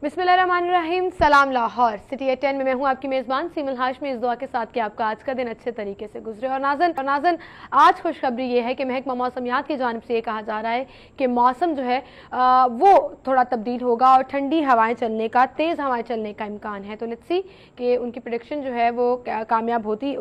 बिस्मिल्लाहिर्रहमानिर्रहीम। सलाम Lahore. City eight 10 में मैं हूँ आपकी मेज़बान सीमल हाशमी, इस दुआ के साथ कि आपका आज का दिन अच्छे तरीके से गुजरे। और नाज़न आज खुशखबरी ये है कि महकमा मौसमियात की जानिब से ये कहा जा रहा है कि मौसम जो है वो थोड़ा तब्दील होगा और ठंडी हवाएं चलने का, तेज़ हवाएं चलने का इम्कान है। तो लेट्स सी कि उनकी प्रेडिक्शन जो है वो कामयाब होती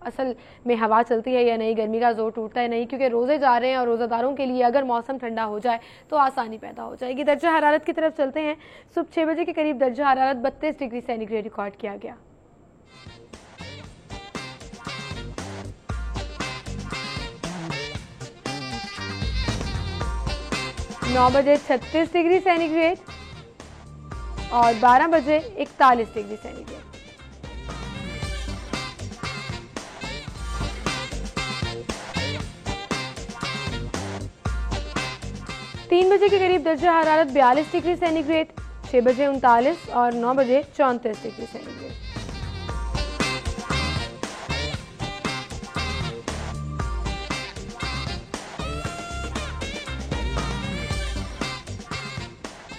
असल में हवा चलती है या नहीं, गर्मी का जोर टूटता है नहीं, क्योंकि रोज़े जा रहे हैं और रोज़ादारों के लिए अगर मौसम ठंडा हो जाए तो आसानी पैदा हो जाएगी। दर्जा हरारत की तरफ चलते हैं। सुबह 6 बजे के करीब दर्जा हरारत 32 डिग्री सेंटीग्रेड रिकॉर्ड किया गया। नौ बजे 36 डिग्री सेंटीग्रेड और 12 बजे 41 डिग्री सेंटीग्रेड। तीन बजे के करीब दर्जा हरारत 42 डिग्री सेंटीग्रेड, 6 बजे 39 और 9 बजे 34 डिग्री सेंटीग्रेड।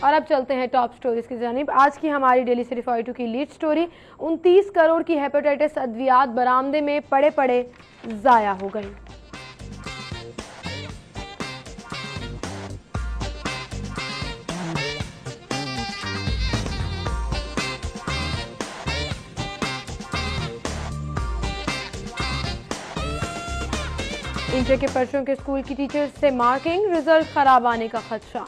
और अब चलते हैं टॉप स्टोरीज की जानिब। आज की हमारी डेली सिटी 42 की लीड स्टोरी, 29 करोड़ की हेपेटाइटिस अद्वियात बरामदे में पड़े पड़े जाया हो गई। इंटर के पर्चों के स्कूल की टीचर्स से मार्किंग, रिजल्ट खराब आने का खदशा।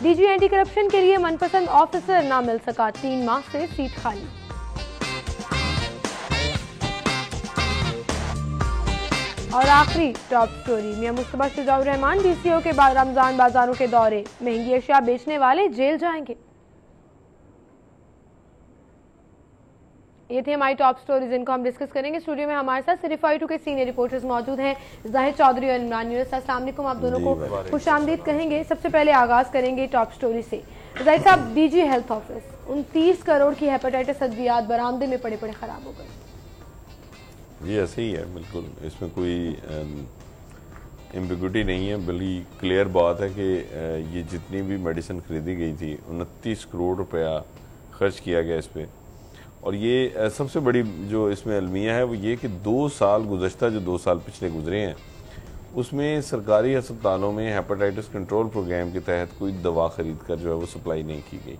डीजी एंटी करप्शन के लिए मनपसंद ऑफिसर ना मिल सका, 3 माह से सीट खाली। और आखिरी टॉप स्टोरी, मियां मुस्तफा शुजाउर रहमान डीसीओ के बाद रमजान बाजारों के दौरे, महंगी अशिया बेचने वाले जेल जाएंगे। ये थे हमारी टॉप स्टोरीज, जिनको हम डिस्कस करेंगे। स्टूडियो में हमारे साथ सिटी 42 के सीनियर रिपोर्टर्स मौजूद हैं, जाहिद चौधरी और इमरान यूनुस। अस्सलाम वालेकुम, आप दोनों को खुशामदीद कहेंगे। सबसे पहले आगाज करेंगे टॉप स्टोरी से। जाहिद साहब, डीजी हेल्थ ऑफिस, 29 करोड़ की हेपेटाइटिस अद्वियात बरामदे में पड़े पड़े खराब हो गए। ये ऐसे ही है, बिल्कुल इसमें कोई एम्बिग्यूटी नहीं है, बल्कि क्लियर बात है कि ये जितनी भी मेडिसिन खरीदी गई थी 29 करोड़ रुपया खर्च किया गया इस पर। और ये सबसे बड़ी जो इसमें अलमिया है वो ये कि 2 साल गुज़श्ता जो 2 साल पिछले गुजरे हैं उसमें सरकारी अस्पतालों में हेपेटाइटिस कंट्रोल प्रोग्राम के तहत कोई दवा ख़रीद कर जो है वो सप्लाई नहीं की गई।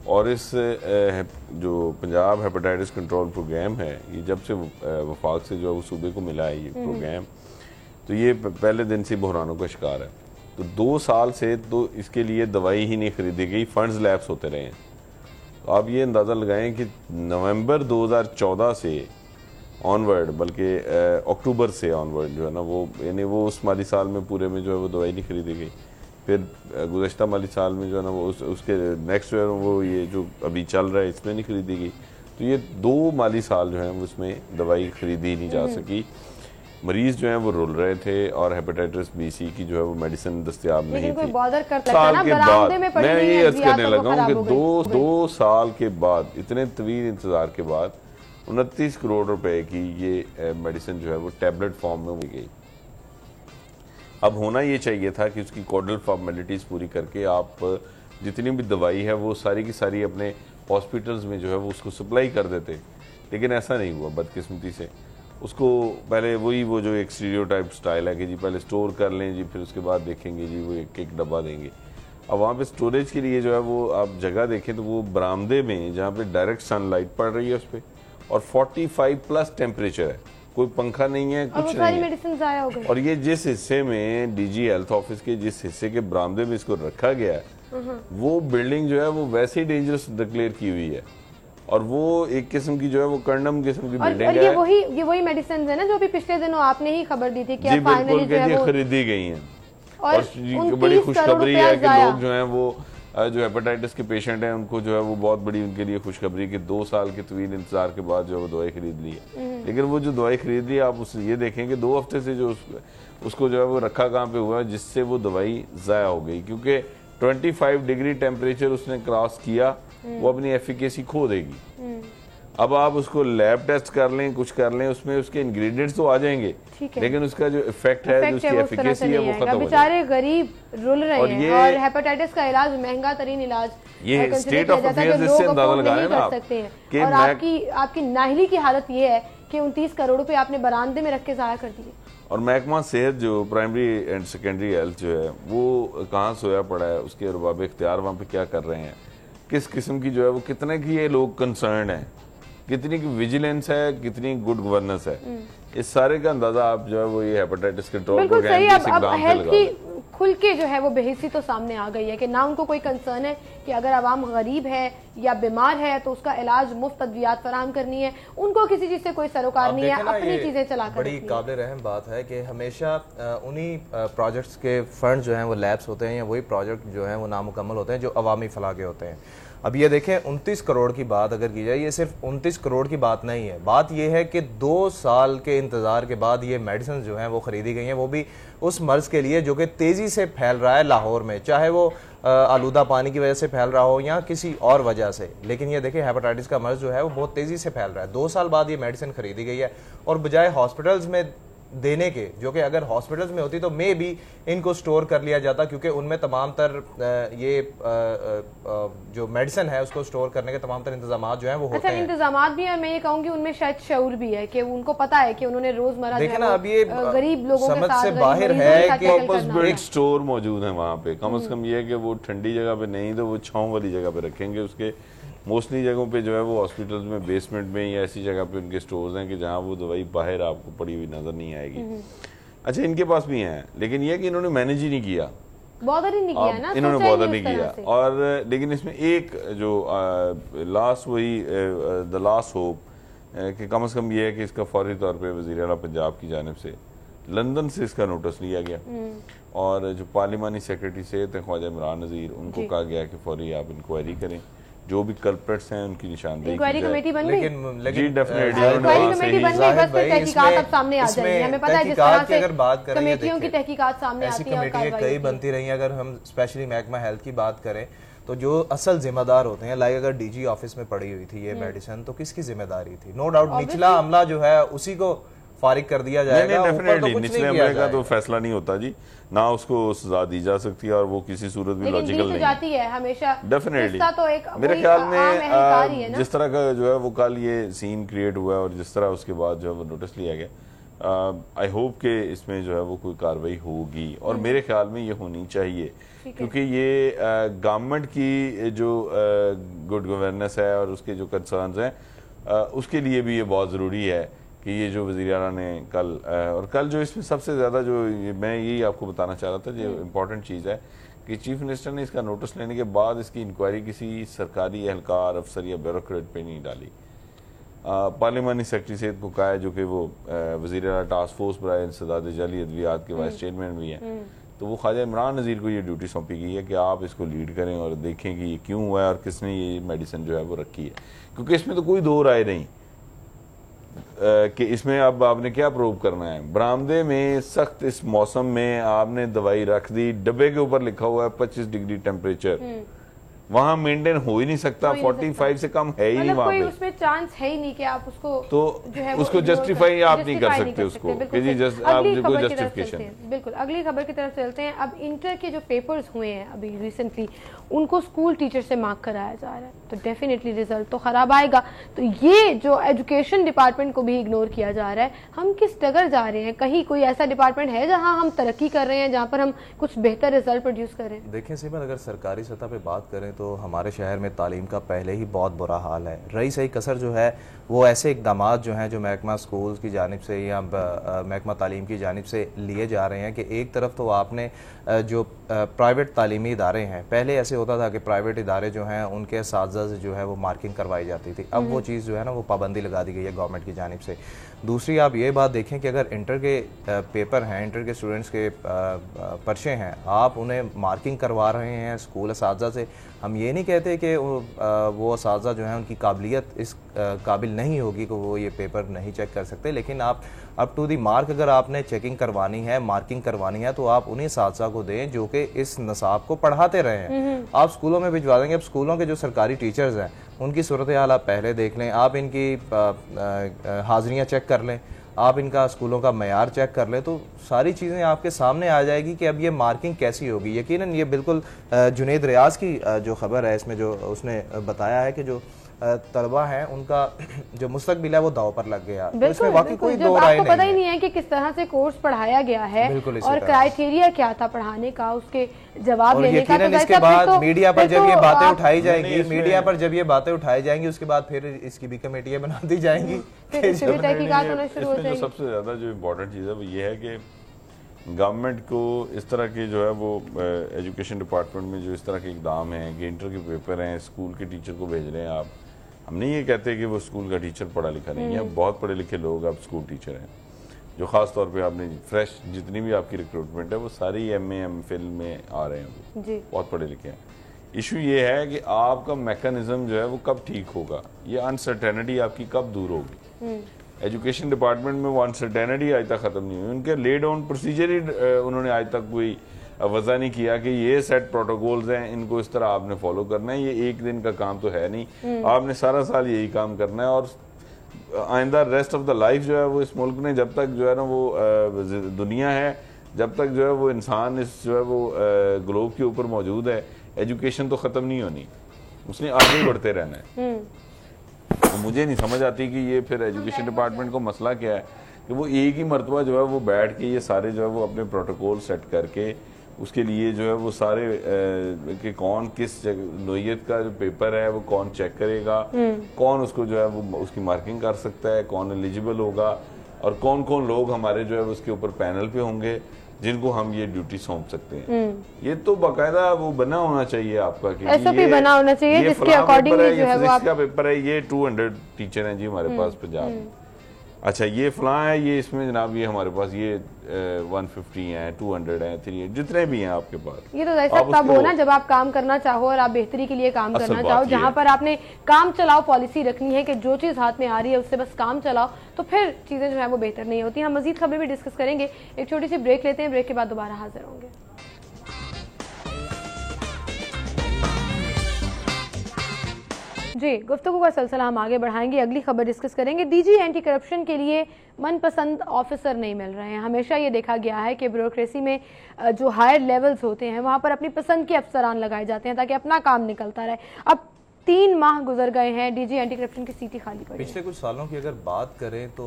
और इस जो पंजाब हेपेटाइटिस कंट्रोल प्रोग्राम है, ये जब से वफाक से जो है वो सूबे को मिला है ये प्रोग्राम, तो ये पहले दिन से बहरानों का शिकार है। तो 2 साल से तो इसके लिए दवाई ही नहीं खरीदी गई, फंड्स लैप्स होते रहे हैं। आप ये अंदाज़ा लगाएं कि नवंबर 2014 से ऑनवर्ड, बल्कि अक्टूबर से ऑनवर्ड जो है ना वो, यानी वो उस माली साल में पूरे में जो है वो दवाई नहीं खरीदी गई। फिर गुज़श्ता माली साल में जो है ना वो उसके नेक्स्ट जो है वो ये जो अभी चल रहा है इसमें नहीं खरीदी गई। तो ये 2 माली साल जो है वो उसमें दवाई खरीदी नहीं जा सकी। मरीज जो हैं वो रुल रहे थे और हेपेटाइटिस बीसी की जो है वो मेडिसिन दस्तयाब नहीं थी। साल के बाद मैं ये अर्ज करने लगा हूँ कि 2 साल के बाद, इतने तवील इंतजार के बाद 29 करोड़ रुपए की ये मेडिसिन जो है वो टैबलेट फॉर्म में हुई गई। अब होना ये चाहिए था कि उसकी कोडल फॉर्मेलिटीज पूरी करके आप जितनी भी दवाई है वो सारी की सारी अपने हॉस्पिटल्स में जो है वो उसको सप्लाई कर देते, लेकिन ऐसा नहीं हुआ बदकिस्मती से। उसको पहले वो जो एक स्टीरियोटाइप स्टाइल है कि जी पहले स्टोर कर लें जी, फिर उसके बाद देखेंगे जी वो एक एक डब्बा देंगे। अब वहाँ पे स्टोरेज के लिए जो है वो आप जगह देखें तो वो बरामदे में जहाँ पे डायरेक्ट सनलाइट पड़ रही है उस पर, और 45+ टेम्परेचर है, कोई पंखा नहीं है, कुछ नहीं है। और ये जिस हिस्से में डीजी हेल्थ ऑफिस के जिस हिस्से के बरामदे में इसको रखा गया है वो बिल्डिंग जो है वो वैसे ही डेंजरस डिक्लेयर की हुई है, और वो एक किस्म की जो है वो कर्नम किस्म की बिल्डिंग है। ये वही मेडिसिन है ना जो अभी पिछले दिनों आपने ही खबर दी थी कि जी बिल्कुल जो है वो खरीदी गई हैं। और बड़ी खुशखबरी है कि लोग जो हैं वो जो हेपेटाइटिस के पेशेंट हैं उनको जो है वो बहुत बड़ी उनके लिए खुशखबरी कि 2 साल के तवील इंतजार के बाद जो है वो दवाई खरीद ली है। लेकिन वो जो दवाई खरीद ली है आप उससे ये देखेंगे 2 हफ्ते से जो उसको जो है वो रखा कहाँ पे हुआ है जिससे वो दवाई ज़ाया हो गई, क्योंकि 25 डिग्री टेम्परेचर उसने क्रॉस किया, वो अपनी एफिकेसी खो देगी। अब आप उसको लैब टेस्ट कर लें, कुछ कर लें, उसमें उसके इंग्रेडिएंट्स तो आ जाएंगे, लेकिन उसका जो इफेक्ट है, जो उसकी एफिकेसी है, वो खत्म हो बेचारे गरीब रुल रहे हैं। और हेपेटाइटिस का इलाज महंगा तरीन इलाज, ये स्टेट ऑफ अफेयर्स इससे अंदाजा लगा रहे हैं ना आप। और आपकी नाहली की हालत ये है कि 29 करोड़ रुपए आपने बरामदे में रख के जाया कर दिए। और महकमा सेहत जो प्राइमरी एंड सेकेंडरी हेल्थ जो है वो कहाँ सोया पड़ा है, उसके अरबाब इख्तियार वहाँ पे क्या कर रहे हैं, किस किस्म की जो है वो, कितने की ये लोग कंसर्न है, कितनी की विजिलेंस है, कितनी गुड गवर्नेंस है, इस सारे का अंदाजा आप जो है वो ये हेपेटाइटिस कंट्रोल प्रोग्राम अब हेल्थ की खुल के जो है वो बेहिसी तो सामने आ गई है कि ना उनको कोई कंसर्न है कि अगर आवाम गरीब है या बीमार है तो उसका इलाज मुफ्त अद्वियात फराहम करनी है, उनको किसी चीज से कोई सरोकार नहीं है, अपनी चीजें चला कर। बड़ी काबिल रहम बात है कि हमेशा उन्हीं प्रोजेक्ट्स के फंड जो हैं वो लैब्स होते हैं या वही प्रोजेक्ट जो हैं वो नामुकम्मल होते हैं जो अवामी फलाह के होते हैं। अब ये देखें 29 करोड़ की बात अगर की जाए, ये सिर्फ 29 करोड़ की बात नहीं है, बात ये है कि 2 साल के इंतजार के बाद ये मेडिसिन जो हैं वो खरीदी गई हैं, वो भी उस मर्ज के लिए जो कि तेजी से फैल रहा है लाहौर में, चाहे वो आलूदा पानी की वजह से फैल रहा हो या किसी और वजह से। लेकिन ये देखिए हेपेटाइटिस का मर्ज जो है वो बहुत तेजी से फैल रहा है। 2 साल बाद ये मेडिसिन खरीदी गई है और बजाय हॉस्पिटल्स में देने के, जो कि अगर हॉस्पिटल्स में होती तो मे भी इनको स्टोर कर लिया जाता, क्योंकि उनमें तमाम तर ये जो मेडिसिन है उसको स्टोर करने के तमाम तर इंतजाम जो हैं वो होते हैं। इंतजाम भी है, और मैं ये कहूँगी उनमें शायद शऊर भी है कि उनको पता है कि उन्होंने रोजमर्रा देखिए ना, अब ये गरीब लोगों समझ से बाहर है कि एक स्टोर मौजूद है वहाँ पे, कम से कम ये है कि वो ठंडी जगह पे नहीं तो वो छांव वाली जगह पे रखेंगे। उसके मोस्टली जगहों पे जो है वो हॉस्पिटल्स में बेसमेंट में या ऐसी जगह पे उनके स्टोर्स हैं कि जहाँ वो दवाई बाहर आपको पड़ी हुई नजर नहीं आएगी। अच्छा, इनके पास भी हैं, लेकिन ये कि इन्होंने मैनेज ही नहीं किया, बॉदर ही नहीं किया ना, इन्होंने बॉदर नहीं किया। और लेकिन इसमें एक जो लास्ट वही द लास्ट होप कि कम से कम ये है कि इसका फौरी तौर पे वज़ीर आला पंजाब की जानिब से लंदन से इसका नोटिस लिया गया और जो पार्लिमानी सेक्रेटरी सेहत हैं ख्वाजा इमरान नज़ीर, उनको कहा गया कि फौरी आप इंक्वायरी करें, जो भी कल्प्रेट्स हैं उनकी निशानदेही की जाए। कमेटी बन गई, जी डेफिनेटली कमेटी बन गई, बस फिर तहकीकात अब सामने आ जाएगी। हमें पता है जिस तरह से अगर बात करें कमेटियों की तहकीकात सामने आती है, ऐसी कमेटियां कई बनती रही हैं। अगर हम स्पेशली महकमा हेल्थ की बात करें तो जो असल जिम्मेदार होते हैं, लाइक अगर डीजी ऑफिस में पड़ी हुई थी ये मेडिसिन तो किसकी जिम्मेदारी थी? नो डाउट निचला अमला जो है उसी को फारिग कर दिया जाएगा। डेफिनेटली निचले अमले का तो फैसला नहीं होता जी, ना उसको सजा दी जा सकती है और वो किसी सूरत भी लॉजिकल नहीं जाती है हमेशा। डेफिनेटली तो एक मेरे ख्याल में जिस तरह का जो है वो कल ये सीन क्रिएट हुआ है और जिस तरह उसके बाद जो है वो नोटिस लिया गया, आई होप के इसमें जो है वो कोई कार्रवाई होगी और मेरे ख्याल में ये होनी चाहिए, क्योंकि ये गवर्नमेंट की जो गुड गवर्नेंस है और उसके जो कंसर्न्स हैं उसके लिए भी ये बहुत ज़रूरी है कि ये जो वज़ीर आला ने कल और कल जो इसमें सबसे ज़्यादा जो मैं यही आपको बताना चाह रहा था, जो इम्पोर्टेंट चीज़ है कि चीफ मिनिस्टर ने इसका नोटिस लेने के बाद इसकी इंक्वायरी किसी सरकारी एहलकार, अफसर या ब्यूरोक्रेट पे नहीं डाली। पार्लिमानी सेक्रेटरी सेहत को कहा है, जो कि वो वज़ीर आला टास्क फोर्स बराए इंसदाद जाली अद्वियात के वाइस चेयरमैन भी हैं, तो वो ख्वाजा इमरान नज़ीर को ये ड्यूटी सौंपी गई है कि आप इसको लीड करें और देखें कि ये क्यों हुआ है और किसने ये मेडिसिन जो है वो रखी है, क्योंकि इसमें तो कोई दो राय नहीं कि इसमें अब आपने क्या प्रूव करना है। बरामदे में सख्त इस मौसम में आपने दवाई रख दी, डब्बे के ऊपर लिखा हुआ है 25 डिग्री टेम्परेचर, वहां मेंटेन हो ही नहीं सकता, 45 से कम है ही नहीं वहां पे, उसमें चांस है ही नहीं कि आप उसको तो जो है उसको जस्टिफाई आप नहीं कर सकते उसको कि जी आपको जस्टिफिकेशन। बिल्कुल, अगली खबर की तरफ चलते हैं। अब इंटर के जो पेपर्स हुए हैं अभी रिसेंटली, उनको स्कूल टीचर से मार्क कराया जा रहा है, तो डेफिनेटली रिजल्ट तो खराब आएगा। तो ये जो एजुकेशन डिपार्टमेंट को भी इग्नोर किया जा रहा है, हम किस डगर जा रहे हैं? कहीं कोई ऐसा डिपार्टमेंट है जहां हम तरक्की कर रहे हैं, जहां पर हम कुछ बेहतर रिजल्ट प्रोड्यूस कर रहे हैं? देखिए सिमर, अगर सरकारी सतह पे बात करें तो हमारे शहर में तालीम का पहले ही बहुत बुरा हाल है। रही सही कसर जो है वो ऐसे इकदाम जो हैं जो महकमा स्कूल की जानिब से या महकमा तालीम की जानिब से लिए जा रहे हैं कि एक तरफ तो आपने जो प्राइवेट तालीमी इदारे हैं, पहले ऐसे होता था कि प्राइवेट इदारे जो हैं उनके असातिज़ा से जो है वो मार्किंग करवाई जाती थी, अब वो चीज़ जो है ना वो पाबंदी लगा दी गई है गवर्नमेंट की जानिब से। दूसरी आप ये बात देखें कि अगर इंटर के पेपर हैं, इंटर के स्टूडेंट्स के पर्चे हैं, आप उन्हें मार्किंग करवा रहे हैं स्कूल असातिज़ा से। हम ये नहीं कहते कि वो असातिज़ा जो हैं उनकी काबिलियत इस काबिल नहीं होगी कि वो ये पेपर नहीं चेक कर सकते, लेकिन आप अप टू दी मार्क अगर आपने चेकिंग करवानी है, मार्किंग करवानी है, तो आप उन्हीं असातिज़ा को दें जो कि इस नसाब को पढ़ाते रहे हैं। आप स्कूलों में भिजवा देंगे। अब स्कूलों के जो सरकारी टीचर्स हैं उनकी सूरत हाल आप पहले देख लें, आप इनकी हाजिरियाँ चेक कर लें, आप इनका स्कूलों का मयार चेक कर लें, तो सारी चीज़ें आपके सामने आ जाएगी कि अब ये मार्किंग कैसी होगी। यकीनन ये बिल्कुल जुनैद रियाज की जो खबर है इसमें जो उसने बताया है कि जो तलबा हैं उनका जो मुस्तकबिल है वो दाव पर लग गया। तो इसमें वाकई कोई दो राय नहीं है। पता ही नहीं है कि किस तरह से कोर्स पढ़ाया गया है और क्राइटेरिया क्या था पढ़ाने का, उसके जवाब लेने का। तो इसके बाद मीडिया पर जब ये बातें उठाई जाएंगी, मीडिया पर जब ये बातें उठाई जाएंगी, उसके बाद फिर इसकी भी कमेटियां बना दी जाएंगी। इसमें जो सबसे ज्यादा जो इम्पोर्टेंट चीज है वो ये है कि गवर्नमेंट को इस तरह के जो है वो एजुकेशन डिपार्टमेंट में जो इस तरह के इकदाम हैं कि इंटर के पेपर हैं, स्कूल के टीचर को भेज रहे हैं आप। हम नहीं ये कहते कि वो स्कूल का टीचर पढ़ा लिखा नहीं है, बहुत पढ़े लिखे लोग अब स्कूल टीचर हैं, जो ख़ास तौर पे आपने फ्रेश जितनी भी आपकी रिक्रूटमेंट है वो सारी MA MPhil में आ रहे हैं, वो बहुत पढ़े लिखे हैं। इशू ये है कि आपका मैकेनिज्म जो है वो कब ठीक होगा, ये अनसर्टेनिटी आपकी कब दूर होगी। एजुकेशन डिपार्टमेंट में वो अनसर्टेनिटी आज तक ख़त्म नहीं हुई, उनके ले डाउन प्रोसीजर ही उन्होंने आज तक कोई वजह नहीं किया कि ये सेट प्रोटोकॉल्स हैं, इनको इस तरह आपने फॉलो करना है। ये एक दिन का काम तो है नहीं, आपने सारा साल यही काम करना है और आइंदा रेस्ट ऑफ द लाइफ जो है वो इस मुल्क ने जब तक जो है ना वो दुनिया है, जब तक जो है वो इंसान इस जो है वो ग्लोब के ऊपर मौजूद है, एजुकेशन तो ख़त्म नहीं होनी, उसने आगे बढ़ते रहना है। तो मुझे नहीं समझ आती कि ये फिर एजुकेशन डिपार्टमेंट को मसला क्या है कि वो एक ही मरतबा जो है वो बैठ के ये सारे जो है वो अपने प्रोटोकॉल सेट करके उसके लिए जो है वो सारे कि कौन किस नोयत का जो पेपर है वो कौन चेक करेगा, कौन उसको जो है वो उसकी मार्किंग कर सकता है, कौन एलिजिबल होगा और कौन कौन लोग हमारे जो है उसके ऊपर पैनल पे होंगे जिनको हम ये ड्यूटी सौंप सकते हैं। ये तो बाकायदा वो बना होना चाहिए आपका कि SOP बना होना चाहिए जिसके अकॉर्डिंगली जो है वो आप का पेपर है, ये 200 टीचर हैं जी हमारे पास पंजाब में, अच्छा ये फलां है, ये इसमें जनाब ये हमारे पास ये 150 हैं, 200 हैं, 300 जितने भी हैं आपके पास। ये तो ऐसा तब हो ना जब आप काम करना चाहो और आप बेहतरी के लिए काम करना चाहो, जहां पर आपने काम चलाओ पॉलिसी रखनी है कि जो चीज हाथ में आ रही है उससे बस काम चलाओ, तो फिर चीजें जो है वो बेहतर नहीं होती। हम मजीद खबरें भी डिस्कस करेंगे, एक छोटी सी ब्रेक लेते हैं, ब्रेक के बाद दोबारा हाजिर होंगे। जी, गुफ्तगू का सिलसिला हम आगे बढ़ाएंगे, अगली खबर डिस्कस करेंगे। DG एंटी करप्शन के लिए मनपसंद ऑफिसर नहीं मिल रहे हैं। हमेशा ये देखा गया है कि ब्यूरोक्रेसी में जो हायर लेवल्स होते हैं वहाँ पर अपनी पसंद के अफसरान लगाए जाते हैं ताकि अपना काम निकलता रहे। अब 3 माह गुजर गए हैं, DG एंटी करप्शन की सीटें खाली पड़ी। पिछले कुछ सालों की अगर बात करें तो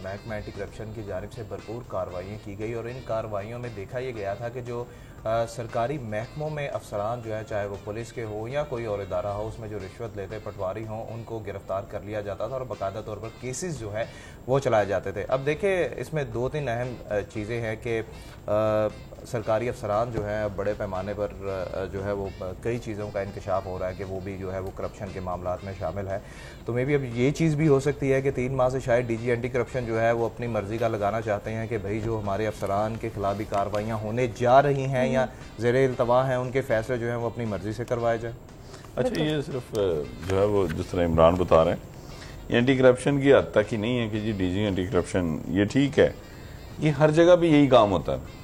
महकमा एंटी करप्शन की जानिब से भरपूर कार्रवाइयाँ की गई और इन कार्रवाइयों में देखा यह गया था कि जो सरकारी महकमों में अफसरान जो है, चाहे वो पुलिस के हो या कोई और इदारा हो, उसमें जो रिश्वत लेते पटवारी हों उनको गिरफ्तार कर लिया जाता था और बाकायदा तौर पर केसेस जो है वो चलाए जाते थे। अब देखिए इसमें 2-3 अहम चीज़ें हैं कि सरकारी अफसरान जो है बड़े पैमाने पर जो है वो कई चीज़ों का इंकशाफ हो रहा है कि वो भी जो है वो करप्शन के मामलात में शामिल है। तो मे भी अब ये चीज़ भी हो सकती है कि 3 माह से शायद DG एंटी करप्शन जो है वो अपनी मर्जी का लगाना चाहते हैं कि भाई जो हमारे अफसरान के खिलाफ भी कार्रवाइयाँ होने जा रही हैं या ज़ेरे इल्तवा हैं, उनके फैसले जो हैं वो अपनी मर्जी से करवाए जाए। अच्छा, ये सिर्फ जो है वो जिस तरह इमरान बता रहे हैं एंटी करप्शन की हद तक ही नहीं है कि जी DG एंटी करप्शन ये ठीक है, ये हर जगह भी यही काम होता है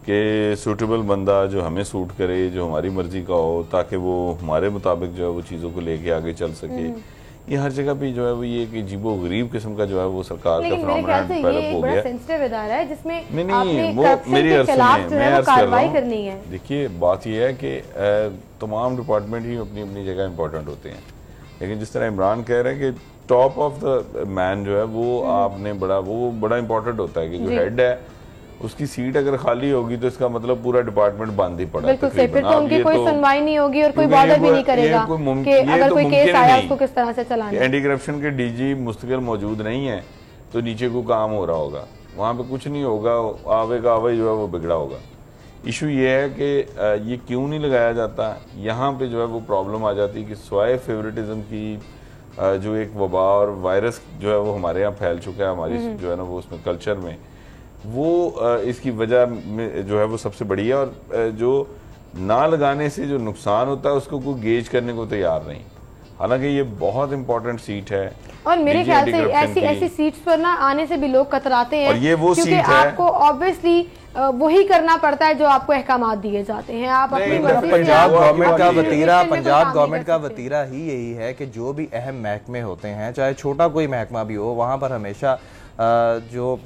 कि सूटेबल बंदा जो हमें सूट करे, जो हमारी मर्जी का हो, ताकि वो हमारे मुताबिक जो है वो चीज़ों को लेके आगे चल सके। ये हर जगह पे जो है वो ये कि अजीबो गरीब किस्म का जो है वो सरकार का फिनोमेना डेवलप हो गया। सेंसिटिव इदारा है जिसमें नहीं वो मेरी अर्ज सुनिए, मैं अर्ज कर रहा हूँ। देखिए बात ये है कि तमाम डिपार्टमेंट ही अपनी अपनी जगह इंपॉर्टेंट होते हैं, लेकिन जिस तरह इमरान कह रहे हैं कि टॉप ऑफ द मैन जो है वो आपने बड़ा इंपॉर्टेंट होता है कि जो हेड है उसकी सीट अगर खाली होगी तो इसका मतलब पूरा डिपार्टमेंट बंद ही पड़ा है। फिर तो उनकी कोई सुनवाई नहीं होगी और कोई बॉर्डर भी नहीं करेगा कि अगर कोई केस आया उसको किस तरह से चलाना है। एंटी करप्शन के DG मुस्तकिल मौजूद नहीं है तो नीचे को काम हो रहा होगा, वहाँ पे कुछ नहीं होगा, आवेगा आवे जो है वो बिगड़ा होगा। इशू ये है कि ये क्यों नहीं लगाया जाता, यहाँ पे जो है वो प्रॉब्लम आ जाती है कि स्वाय फेवरेटिज्म की जो एक वबा और वायरस जो है वो हमारे यहाँ फैल चुका है, हमारी जो है ना वो उसमें कल्चर में, वो इसकी वजह में जो है वो सबसे बड़ी है। और जो ना लगाने से जो नुकसान होता है उसको कोई गेज करने को तैयार नहीं। हालांकि ये बहुत इंपॉर्टेंट सीट है और मेरे ख्याल से ऐसी सीट्स पर ना आने से भी लोग कतराते हैं, और ये वो क्योंकि सीट है आपको ऑब्वियसली वही करना पड़ता है जो आपको अहकाम दिए जाते हैं। आप अपनी मर्जी से पंजाब गवर्नमेंट का आप वतीरा, करने को पंजाब काम गवर्नमेंट नहीं का कर सकते। वतीरा ही यही है कि जो भी अहम महकमे होते हैं, चाहे छोटा कोई महकमा भी हो, वहाँ पर हमेशा जो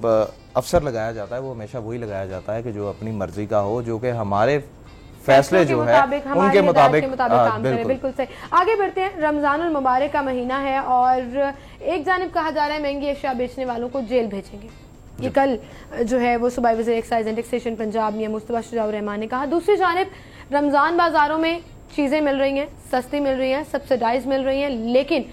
अफसर लगाया जाता है वो हमेशा वही लगाया जाता है कि जो अपनी मर्जी का हो, जो कि हमारे फैसले जो है उनके मुताबिक काम करें। बिल्कुल सही। आगे बढ़ते हैं। रमजानुल मुबारक का महीना है और एक जानिब कहा जा रहा है महंगी अशिया बेचने वालों को जेल भेजेंगे। ये कल जो है वो सूबाई वज़ीर एक्साइज एंड टैक्सेशन पंजाब मियां मुस्तफा शुजाउर रहमान ने कहा। दूसरी जानिब रमजान बाजारों में चीजें मिल रही हैं, सस्ती मिल रही हैं, सब्सिडाइज मिल रही हैं, लेकिन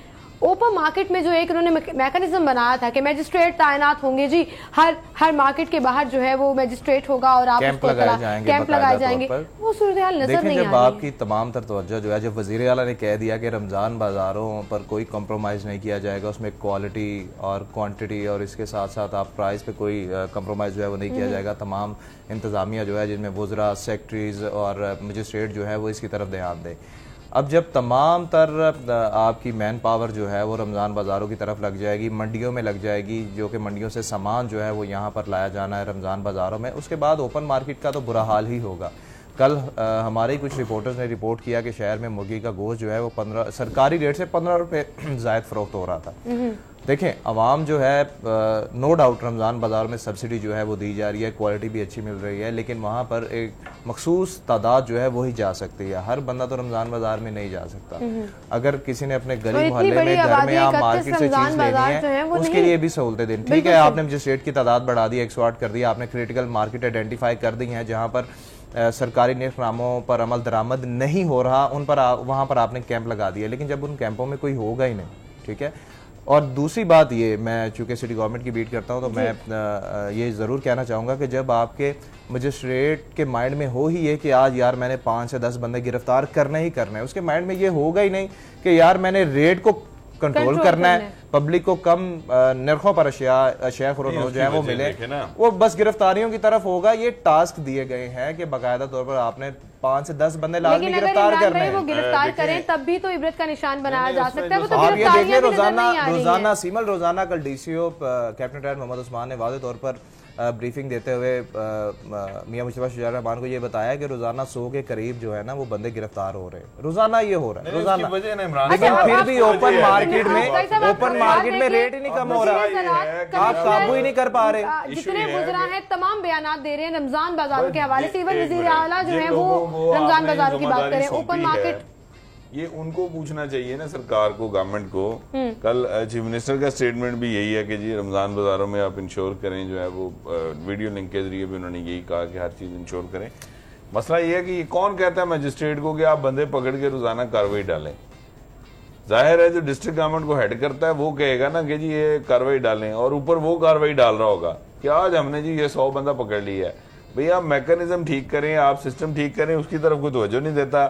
ओपन मार्केट में जो एक उन्होंने मैकेनिज्म बनाया था कि मैजिस्ट्रेट तैनात होंगे जी, हर मार्केट के बाहर जो है वो मैजिस्ट्रेट होगा और आप कैंप लगाए जाएंगे, वो सूरत हाल नजर नहीं आ रही। जब आपकी तमाम तर तवज्जो जो है, जब वज़ीर आला ने कह दिया कि रमज़ान बाज़ारों पर कोई कम्प्रोमाइज़ नहीं किया जाएगा, उसमें क्वालिटी और क्वांटिटी और इसके साथ साथ आप प्राइस पे कोई कम्प्रोमाइज़ जो है वो नहीं किया जाएगा, तमाम इंतज़ामिया जो है जिनमें वज़रा, सेक्रेटरीज और मजिस्ट्रेट जो है वो इसकी तरफ ध्यान दें। अब जब तमाम तर आपकी मैन पावर जो है वो रमज़ान बाज़ारों की तरफ लग जाएगी, मंडियों में लग जाएगी, जो कि मंडियों से सामान जो है वो यहाँ पर लाया जाना है रमज़ान बाज़ारों में, उसके बाद ओपन मार्केट का तो बुरा हाल ही होगा। कल हमारे कुछ रिपोर्टर्स ने रिपोर्ट किया कि शहर में मुर्गी का गोश्त जो है वो 15 सरकारी रेट से 15 रुपये ज़ायद फ़रोख्त हो रहा था। देखें, अवाम जो है नो डाउट रमज़ान बाज़ार में सब्सिडी जो है वो दी जा रही है, क्वालिटी भी अच्छी मिल रही है, लेकिन वहाँ पर एक मखसूस तादाद जो है वही जा सकती है। हर बंदा तो रमज़ान बाज़ार में नहीं जा सकता। अगर किसी ने अपने गली मोहल्ले में, घर में, आप मार्केट से चीज़ लेनी है, उसके लिए भी सहूलतें देनी। ठीक है, आपने मजिस्ट्रेट की तादाद बढ़ा दी, 108 कर दिया, आपने क्रिटिकल मार्केट आइडेंटिफाई कर दी है जहाँ पर सरकारी नेकनामों पर अमल दरामद नहीं हो रहा, उन पर वहाँ पर आपने कैंप लगा दिया, लेकिन जब उन कैंपों में कोई होगा ही नहीं, ठीक है। और दूसरी बात ये, मैं चूंकि सिटी गवर्नमेंट की बीट करता हूँ तो मैं ये ज़रूर कहना चाहूँगा कि जब आपके मजिस्ट्रेट के माइंड में हो ही है कि आज यार मैंने 5 से 10 बंदे गिरफ्तार करने ही करने हैं, उसके माइंड में ये होगा ही नहीं कि यार मैंने रेट को कंट्रोल करना है, पब्लिक को कम नरखों पर अशिया खुरोनोश जो है वो मिले, वो बस गिरफ्तारियों की तरफ होगा। ये टास्क दिए गए हैं कि बाकायदा तौर पर आपने 5 से 10 बंदे लाजमी गिरफ्तार करने हैं। वो गिरफ्तार करें तब भी तो इबरत का निशान बनाया जा सकता है। वो तो आप ये देखिए, रोजाना सीमल रोजाना कल DCO captain retired Mohammad Usman ने वाज़े तौर पर ब्रीफिंग देते हुए मियां मुस्तफा शुजाउर रहमान को ये बताया कि रोजाना 100 के करीब जो है ना वो बंदे गिरफ्तार हो रहे हैं, रोजाना ये हो रहा है रोजाना। लेकिन फिर भी ओपन मार्केट में रेट ही नहीं कम हो रहा, आप काबू ही नहीं कर पा रहे। जितने गुजरा है तमाम बयान दे रहे हैं रमजान बाजारों के हवाले से। इवन वज़ीर आला जो है वो रमजान बाजारों की बात करें, ओपन मार्केट, ये उनको पूछना चाहिए ना सरकार को, गवर्नमेंट को। कल चीफ मिनिस्टर का स्टेटमेंट भी यही है कि जी रमजान बाजारों में आप इंश्योर करें, जो है वो वीडियो लिंक के जरिए भी उन्होंने यही कहा कि हर चीज इंश्योर करें। मसला ये है कि ये कौन कहता है मजिस्ट्रेट को कि आप बंदे पकड़ के रोजाना कार्रवाई डालें। जाहिर है जो डिस्ट्रिक्ट गवर्नमेंट को हेड करता है वो कहेगा ना कि जी ये कार्रवाई डालें, और ऊपर वो कार्रवाई डाल रहा होगा कि आज हमने जी ये 100 बंदा पकड़ लिया है। भैया आप मैकेनिज्म ठीक करें, आप सिस्टम ठीक करें, उसकी तरफ कोई तवज्जो नहीं देता।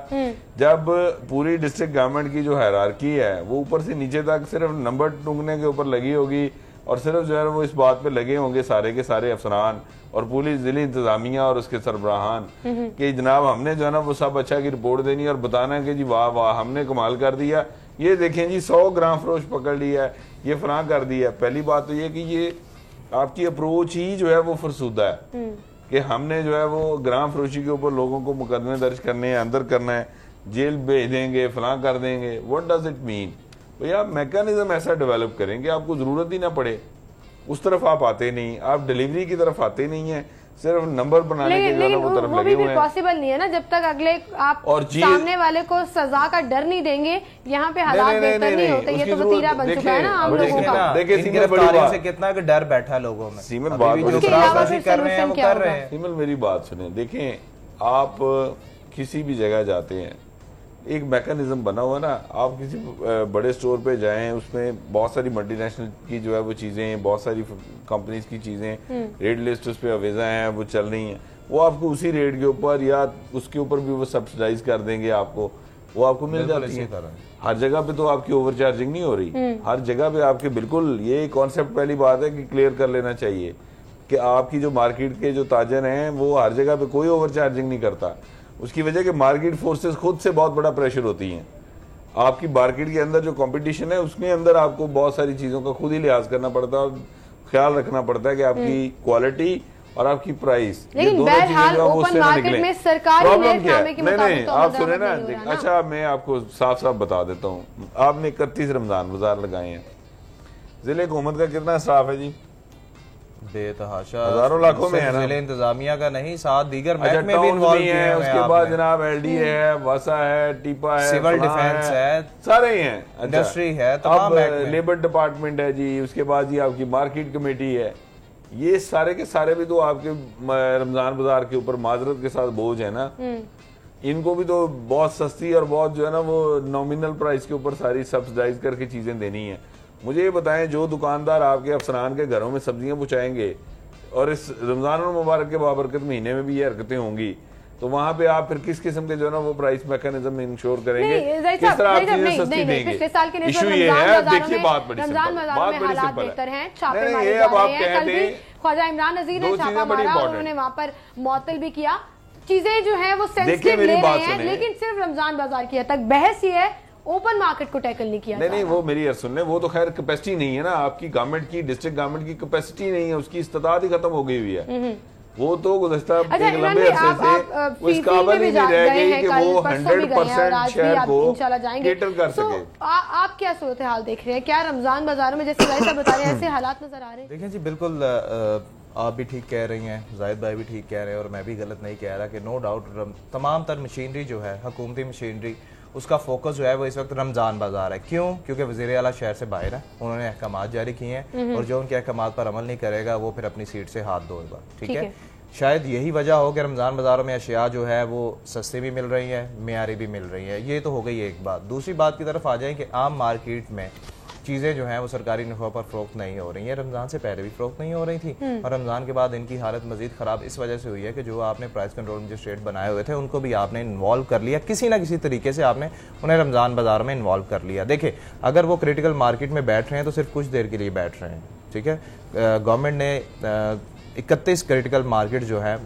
जब पूरी डिस्ट्रिक्ट गवर्नमेंट की जो हायरार्की है वो ऊपर से नीचे तक सिर्फ नंबर टूंगने के ऊपर लगी होगी, और सिर्फ जो है वो इस बात पे लगे होंगे सारे के सारे अफसरान और पूरी जिली इंतजामिया और उसके सरबराहान कि जनाब हमने जो है ना वो सब अच्छा की रिपोर्ट देनी और बताना है कि जी वाह वाह हमने कमाल कर दिया, ये देखें जी 100 ग्राम फरोश पकड़ लिया है, ये फरां कर दिया। पहली बात तो ये कि ये आपकी अप्रोच ही जो है वो फरसूदा है कि हमने जो है वो ग्राम फरोशी के ऊपर लोगों को मुकदमे दर्ज करने हैं, अंदर करना है, जेल भेज देंगे, फलां कर देंगे। What does it mean? भैया मैकेनिज्म ऐसा डेवलप करेंगे आपको जरूरत ही ना पड़े, उस तरफ आप आते नहीं, आप डिलीवरी की तरफ आते नहीं है, सिर्फ नंबर बनाने के जो है वो तरफ लगे हुए हैं। पॉसिबल नहीं है ना जब तक अगले आप सामने वाले को सजा का डर नहीं देंगे। यहाँ पे हालात बेहतर नहीं होते, ये तो वतीरा बन चुका है ना हम लोगों का। देखिए गिरफ्तारियों से कितना डर बैठा लोगों में। सीमल मेरी बात सुने, देखें आप किसी भी जगह जाते हैं एक मैकेनिज्म बना हुआ ना, आप किसी बड़े स्टोर पे जाएं, उसमें बहुत सारी मल्टीनेशनल की जो है वो चीजें, बहुत सारी कंपनीज की चीजें रेट लिस्ट उस पे अवेजा हैं, वो चल रही हैं, वो आपको उसी रेट के ऊपर या उसके ऊपर भी वो सब्सिडाइज कर देंगे, आपको वो आपको मिल जाती है। हर जगह पे तो आपकी ओवर चार्जिंग नहीं हो रही, हर जगह पे आपके बिल्कुल ये कॉन्सेप्ट पहली बात है कि क्लियर कर लेना चाहिए कि आपकी जो मार्केट के जो ताजर हैं वो हर जगह पे कोई ओवर चार्जिंग नहीं करता। उसकी वजह कि मार्केट फोर्सेस खुद से बहुत बड़ा प्रेशर होती हैं आपकी मार्केट के अंदर जो कंपटीशन है उसके अंदर आपको बहुत सारी चीजों का खुद ही लिहाज करना पड़ता है और ख्याल रखना पड़ता है कि आपकी क्वालिटी और आपकी प्राइस, ये लेकिन दोनों चीजें बहरहाल जो है वो ओपन उससे ना मार्केट निकलें। में सरकारी प्रॉब्लम क्या है? नेमनामे के नहीं मुताबिक नहीं, तो आप आमद सुने ना, नहीं हो रहा ना। अच्छा मैं आपको साफ साफ बता देता हूँ, आपने 31 रमजान बाजार लगाए हैं, जिले हुकूमत का कितना स्टाफ है जी? बेतहाशा हजारों लाखों में है ना। जिले इंतजामिया का नहीं, साथ दीगर अच्छा, महकमे भी टाउन इन्वॉल्व भी किए है, हुए उसके हैं बाद आपने। जनाब एलडी है, वासा है, टीपा है, सिविल फलां डिफेंस है, सारे ही हैं। अच्छा, इंडस्ट्री है, तमाम अब महकमे। लेबर डिपार्टमेंट है जी, उसके बाद जी आपकी मार्केट कमेटी है, ये सारे के सारे भी तो आपके रमजान बाजार के ऊपर माजरत के साथ बोझ है ना। इनको भी तो बहुत सस्ती और बहुत जो है ना वो नॉमिनल प्राइस के ऊपर सारी सब्सिडाइज करके चीजें देनी है। मुझे ये बताएं, जो दुकानदार आपके अफसरान के घरों में सब्जियां पहुंचाएंगे और इस रमजान और मुबारक के बाबरकत महीने में भी ये हरकतें होंगी, तो वहां पे आप फिर किस किस्म के जो है ना वो प्राइस मैकेनिज्म इंश्योर करेंगे, किस तरह आप चीजें सस्ती देंगे? पिछले साल के इशू ये है, देखिए बात बड़ी रमजान सिंपल, बाजारों में बड़ी हालात सिंपल बेहतर हैं, है। छापे नहीं, मारे ये जा अब आप रहे हैं। कह कल भी दें, ख्वाजा इमरान नजीर ने दो छापा चीजें बड़ी मारा और important उन्होंने वहां पर मुअत्तल भी किया। चीजें जो है वो देखिए सेंसिटिव मेरी ले बात रहे हैं, सुने। लेकिन सिर्फ रमजान बाजार की हद तक बहस ये है, ओपन मार्केट को टैकल नहीं किया नहीं जा नहीं, रहा। वो मेरी यार सुनने, वो तो खैर कैपेसिटी नहीं है ना आपकी गवर्नमेंट की, डिस्ट्रिक्ट गवर्नमेंट की कैपेसिटी नहीं है, उसकी इस्तादात ही खत्म हो गई हुई है। वो तो गुज़श्ता अच्छा, एक इमरान लंबे भाई, अरसे आप से उस फील्ड काबिल में ही भी नहीं रह गए गई हैं, कि कल वो परसों भी गए हैं और 100% आज भी शहर आप को इंशाल्लाह जाएंगे। केटर कर तो सके। आप क्या सूरत हाल देख रहे हैं? क्या रमजान बाजारों में जैसे भाई साहब बता रहे हैं ऐसे हालात नजर आ रहे हैं? देखिए जी, बिल्कुल आप भी ठीक कह रही हैं, जाहिद भाई भी ठीक कह रहे हैं, और मैं भी गलत नहीं कह रहा कि नो डाउट तमाम तर मशीनरी जो है, हुकूमती मशीनरी, उसका फोकस जो है वो इस वक्त रमजान बाजार है। क्यों? क्योंकि वज़ीर आला शहर से बाहर है, उन्होंने अहकामात जारी किए हैं और जो उनके अहकामात पर अमल नहीं करेगा वो फिर अपनी सीट से हाथ धोएगा। ठीक है, शायद यही वजह हो कि रमज़ान बाज़ारों में अशिया जो है वो सस्ती भी मिल रही है, मेयारी भी मिल रही है। ये तो हो गई एक बात। दूसरी बात की तरफ आ जाए कि आम मार्केट में चीज़ें जो हैं वो सरकारी नफ़ा पर फ़रोख्त नहीं हो रही हैं। रमज़ान से पहले भी फ़रोख्त नहीं हो रही थी और रमज़ान के बाद इनकी हालत मज़ीद ख़राब इस वजह से हुई है कि जो आपने प्राइस कंट्रोल मजिस्ट्रेट बनाए हुए थे उनको भी आपने इन्वॉल्व कर लिया, किसी ना किसी तरीके से आपने उन्हें रमज़ान बाज़ार में इन्वॉल्व कर लिया। देखिए, अगर वो क्रिटिकल मार्केट में बैठ रहे हैं तो सिर्फ कुछ देर के लिए बैठ रहे हैं। ठीक है, गवर्नमेंट ने 31 क्रिटिकल मार्केट जो है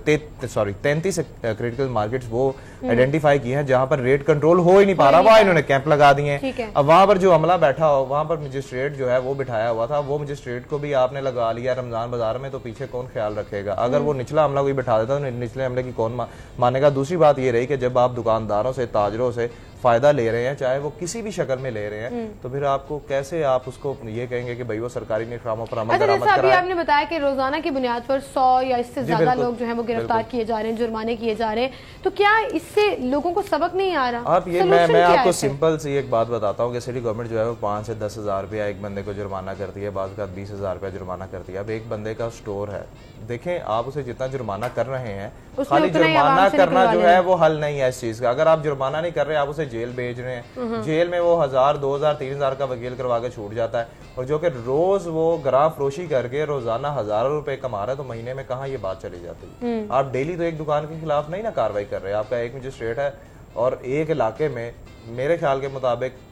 33 क्रिटिकल मार्केट्स वो आइडेंटिफाई किए हैं जहां पर रेट कंट्रोल हो ही नहीं पा रहा, वहां इन्होंने कैंप लगा दिए हैं। अब वहां पर जो अमला बैठा हो, वहां पर मजिस्ट्रेट जो है वो बिठाया हुआ था, वो मजिस्ट्रेट को भी आपने लगा लिया रमजान बाजार में, तो पीछे कौन ख्याल रखेगा? अगर वो निचला अमला कोई बिठा देता तो निचले अमले की कौन मानेगा? दूसरी बात ये रही कि जब आप दुकानदारों से, ताजरों से फायदा ले रहे हैं, चाहे वो किसी भी शक्ल में ले रहे हैं, तो फिर आपको कैसे आप उसको ये कहेंगे कि भाई वो सरकारी निज़ामों पर अमल दरामद अभी आपने बताया कि रोजाना की बुनियाद पर 100 या इससे ज्यादा लोग जो है वो गिरफ्तार किए जा रहे हैं, जुर्माने किए जा रहे हैं, तो क्या इससे लोगों को सबक नहीं आ रहा? आप ये मैं आपको सिंपल सी एक बात बताता हूँ कि सिटी गवर्नमेंट जो है वो 5 से 10 हज़ार रुपया एक बंदे को जुर्माना करती है, बाद 20,000 रुपया जुर्माना करती है। अब एक बंदे का स्टोर है, देखें आप उसे जितना जुर्माना कर रहे हैं, खाली जुर्माना करना जो है वो हल नहीं है इस चीज का। अगर आप जुर्माना नहीं कर रहे, आप उसे जेल भेज रहे हैं, जेल में वो 1000, 2000, 3000 का वकील करवा के छूट जाता है, और जो कि रोज वो ग्राम फरोशी करके रोजाना हजारों रुपए कमा रहा है, तो महीने में कहाँ ये बात चली जाती है? आप डेली तो एक दुकान के खिलाफ नहीं ना कार्रवाई कर रहे, आपका एक मजिस्ट्रेट है और एक इलाके में मेरे ख्याल के मुताबिक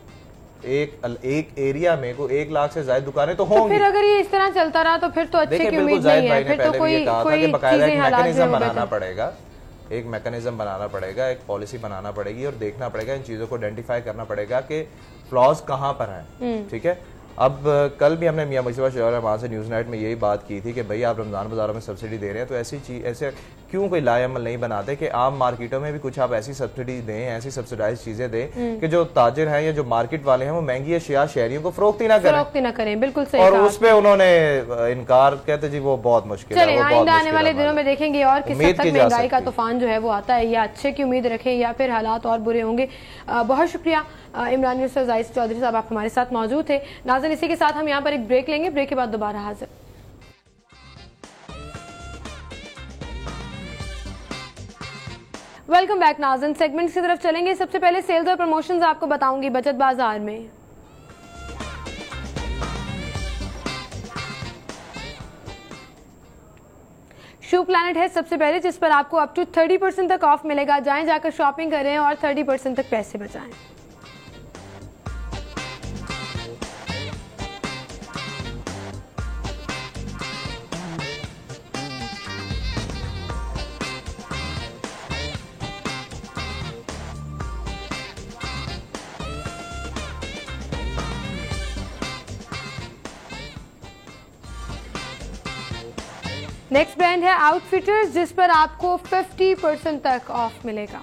एक एरिया में को 1 लाख से ज्यादा दुकानें तो होंगी। फिर अगर ये इस तरह चलता रहा तो फिर तो अच्छे की उम्मीद नहीं है। फिर तो कोई बकायदा एक मैकेनिज्म बनाना पड़ेगा, एक मैकेनिज्म बनाना पड़ेगा, एक पॉलिसी बनाना पड़ेगी और देखना पड़ेगा, इन चीजों को आइडेंटिफाई करना पड़ेगा कि फ्लॉज कहाँ पर हैं। ठीक है, अब कल भी हमने मियां मुस्तफा शौहर रहमान से न्यूज़ नाइट में यही बात की थी कि भाई आप रमजान बाजारों में सब्सिडी दे रहे हैं, तो ऐसी चीज ऐसे क्यों कोई लाएअमल नहीं बनाते कि आम मार्केटों में भी कुछ आप ऐसी सब्सिडी दें, ऐसी सब्सिडाइज चीजें दें कि जो ताजिर हैं या जो मार्केट वाले हैं वो महंगी अशिया शहरियों को फरोख्त ही ना करें। बिल्कुल सही। और उस पे उन्होंने इनकार, कहते जी वो बहुत मुश्किल है। आइंदा आने वाले दिनों में देखेंगे और किस हद तक महंगाई का तूफान जो है वो आता है, या अच्छे की उम्मीद रखें या फिर हालात और बुरे होंगे। बहुत शुक्रिया इमरान यूसुफ जायद चौधरी साहब, आप हमारे साथ मौजूद थे। नाज़रीन, इसी के साथ हम यहाँ पर एक ब्रेक लेंगे, ब्रेक के बाद दोबारा हाजिर। वेलकम बैक नाज़रीन, सेगमेंट्स की तरफ चलेंगे। सबसे पहले सेल्स और प्रमोशंस आपको बताऊंगी बचत बाजार में। शू प्लैनेट है सबसे पहले, जिस पर आपको अप टू 30% तक ऑफ मिलेगा। जाएं, जाकर शॉपिंग करें और 30% तक पैसे बचाएं। नेक्स्ट ब्रांड है आउटफिटर्स, जिस पर आपको 50% तक ऑफ मिलेगा।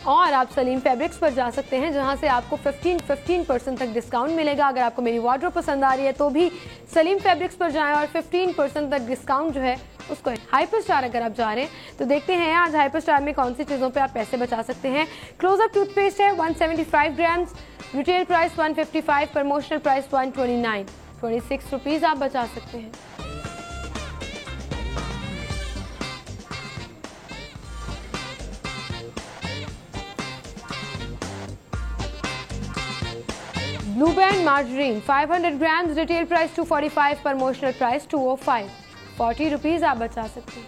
और आप सलीम फैब्रिक्स पर जा सकते हैं, जहां से आपको 15% तक डिस्काउंट मिलेगा। अगर आपको मेरी वार्डरोब पसंद आ रही है तो भी सलीम फैब्रिक्स पर जाएं और 15% तक डिस्काउंट जो है उसको। हाइपर स्टार अगर आप जा रहे हैं तो देखते हैं आज हाइपर स्टार में कौन सी चीज़ों पे आप पैसे बचा सकते हैं। क्लोजअप टूथपेस्ट है 175 grams, retail price 155, promotional price 129, 26 rupees आप बचा सकते हैं। Blue band margarine 500 grams, retail price 245, promotional price 205, 40 rupees आप बचा सकते हैं।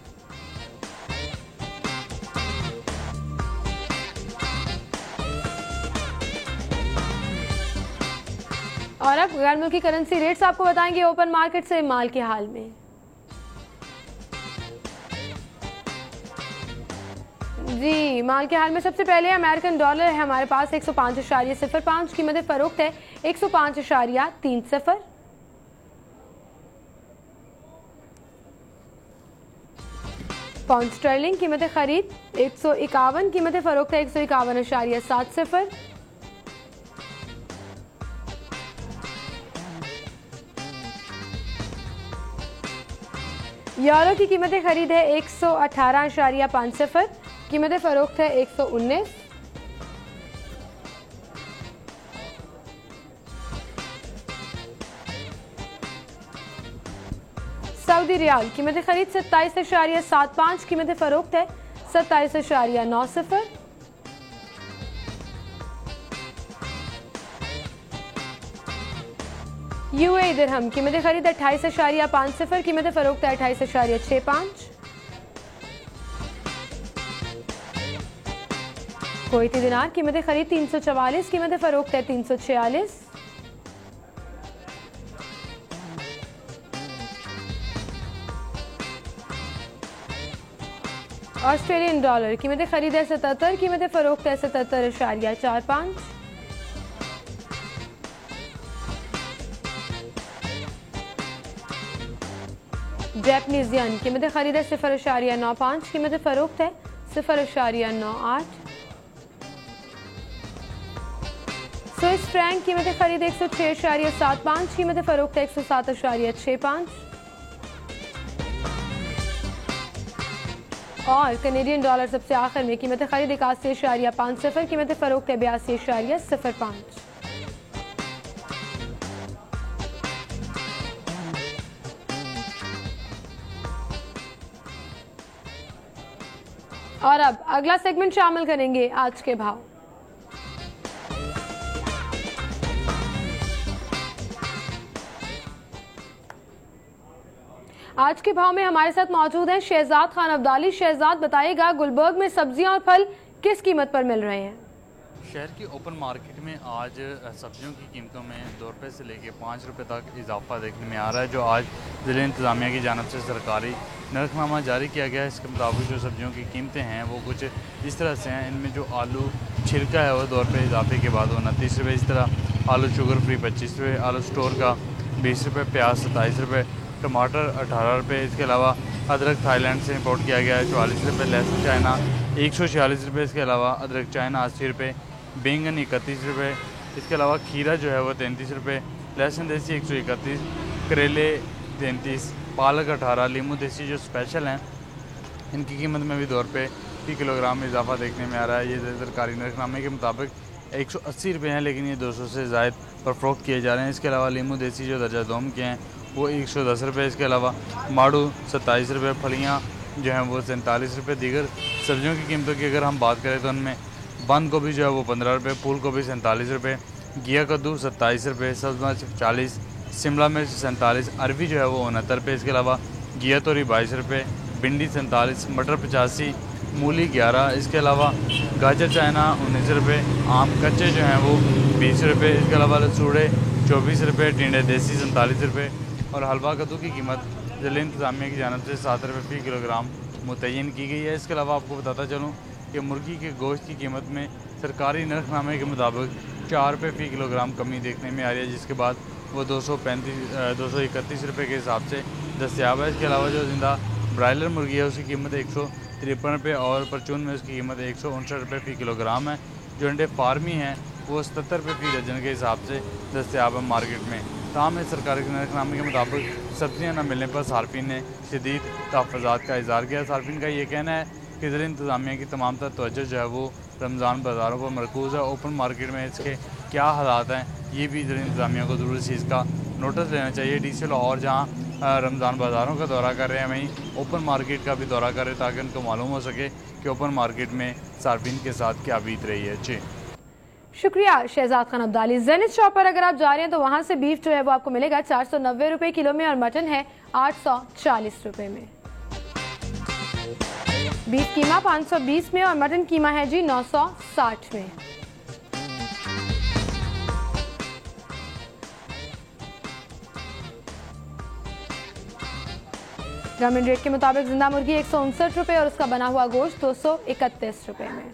और अब गैर मुल्की करेंसी रेट्स आपको बताएंगे ओपन मार्केट से माल के हाल में। जी, माल के हाल में सबसे पहले अमेरिकन डॉलर है हमारे पास 105.05, कीमत फरोख्त है 105.30। पाउंड स्टर्लिंग कीमत खरीद 151, कीमत फरोख्त है 151.70। यूरो की कीमत खरीद है 118.50, कीमत फरोख्त है 119। सऊदी रियाल कीमत खरीद 27.75, कीमत फरोख्त है 27.90। यूएई दिरहम कीमत खरीद 28.50, कीमत फरोख्त है 28.65। कुवैती दिनार कीमत खरीद 344, कीमत फरोख्त है 346। ऑस्ट्रेलियन डॉलर कीमत खरीद है 77, कीमत फरोख्त है 77.45। जैपनीज येन कीमत खरीद है 0.95, कीमत फरोख्त है 0.98। स्विस फ्रैंक कीमत खरीद 106.75, कीमत फरोख्त है 107.65। और कनेडियन डॉलर सबसे आखिर में कीमत खरीद 81.50, कीमत फरोख्त है 82.05। और अब अगला सेगमेंट शामिल करेंगे आज के भाव। आज के भाव में हमारे साथ मौजूद हैं शहजाद खान अब्दाली। शहजाद, बताइएगा गुलबर्ग में सब्जियां और फल किस कीमत पर मिल रहे हैं? शहर की ओपन मार्केट में आज सब्जियों की कीमतों में 2 रुपये से लेकर 5 रुपये तक इजाफा देखने में आ रहा है, जो आज ज़िले इंतज़ामिया की जानब से सरकारी नरखनामा जारी किया गया है। इसके मुताबिक जो सब्जियों की कीमतें हैं वो कुछ इस तरह से हैं। इनमें जो आलू छिलका है वो 2 रुपये इजाफे के बाद 29 रुपये, इस तरह आलू शुगर फ्री 25 रुपये, आलू स्टोर का 20 रुपये, प्याज 27 रुपये, टमाटर 18 रुपये। इसके अलावा अदरक थाईलैंड से इंपोर्ट किया गया है 44 रुपये, लहसुन चाइना 146 रुपये, इसके अलावा अदरक चाइना 80 रुपये, बैंगन 31 रुपये, इसके अलावा खीरा जो है वो 33 रुपये, लहसुन देसी 131, करेले 33, पालक 18, लीमू देसी जो स्पेशल हैं इनकी कीमत में भी 2 रुपये फी किलोग्राम में इजाफा देखने में आ रहा है। ये सरकारी नरखनामे के मुताबिक 180 रुपये हैं, लेकिन ये 200 से ज़ायद पर फ़रोख्त किए जा रहे हैं। इसके अलावा लीमू देसी जो दर्जा दोम के हैं वो 110 रुपये, इसके अलावा माड़ू 27 रुपये, फलियाँ जो हैं वो 47 रुपये। दीगर सब्जियों की कीमतों की अगर हम बात करें तो उनमें बंद गोभी जो है वो 15 रुपये, फूल गोभी 47 रुपये, घिया कद्दू 27 रुपये, सब्ज़ मिर्च 40, शिमला मिर्च 47, अरबी जो है वो 69 रुपये, इसके अलावा घिया तोरी 22 रुपये, भिंडी 47, मटर 85, मूली 11, इसके अलावा गाजर चाइना 19 रुपये, आम कच्चे जो हैं वो 20 रुपये, इसके अलावा लसूड़े 24 रुपये, टिंडे देसी 47 रुपये और हलवा कद्दू की कीमत ज़िले इंतज़ामिया की जानब से 7 रुपये फी किलोग्राम मुतय्यन की गई है। इसके अलावा आपको बताता चलूँ कि मुर्गी के गोश्त की कीमत में सरकारी नरखनामे के मुताबिक 4 रुपये फ़ी किलोग्राम कमी देखने में आ रही है, जिसके बाद वो 231 रुपये के हिसाब से दस्तियाब है। इसके अलावा जो जिंदा ब्रायलर मुर्गी है उसकी कीमत 153 रुपये और परचून में उसकी कीमत 159 रुपये फ़ी किलोग्राम है। जो अंडे फार्मी हैं वो 77 रुपये फ़ी दर्जन के हिसाब से दस्तियाब है मार्केट में। ताहम सरकारी के नरखनामे के मुताबिक सब्जियाँ न मिलने पर सार्फिन ने शदीद तहफ़्फ़ुज़ात का इज़हार किया। सार्फिन का ये कहना है कि ज़िला इंतज़ामिया की तमाम तर तवज्जो जो है वो रमज़ान बाज़ारों पर मरकूज़ है। ओपन मार्केट में इसके क्या हालात हैं ये भी ज़िला इंतज़ामिया को ज़रूर इस चीज़ का नोटिस लेना चाहिए। DC लाहौर जहाँ रमज़ान बाज़ारों का दौरा कर रहे हैं वहीं ओपन मार्केट का भी दौरा कर रहे हैं ताकि उनको मालूम हो सके कि ओपन मार्केट में सार्फिन के साथ क्या बीत रही है। जी शुक्रिया शहजाद खान अब्दाली। जेनिथ शॉप पर अगर आप जा रहे हैं तो वहाँ से बीफ जो है वो आपको मिलेगा 490 रुपये किलो में और मटन है 840 रुपये में। बीफ कीमा 520 में और मटन कीमा है जी 960 में। ग्रामीण रेट के मुताबिक जिंदा मुर्गी 159 रुपये और उसका बना हुआ गोश्त 231 रुपये में।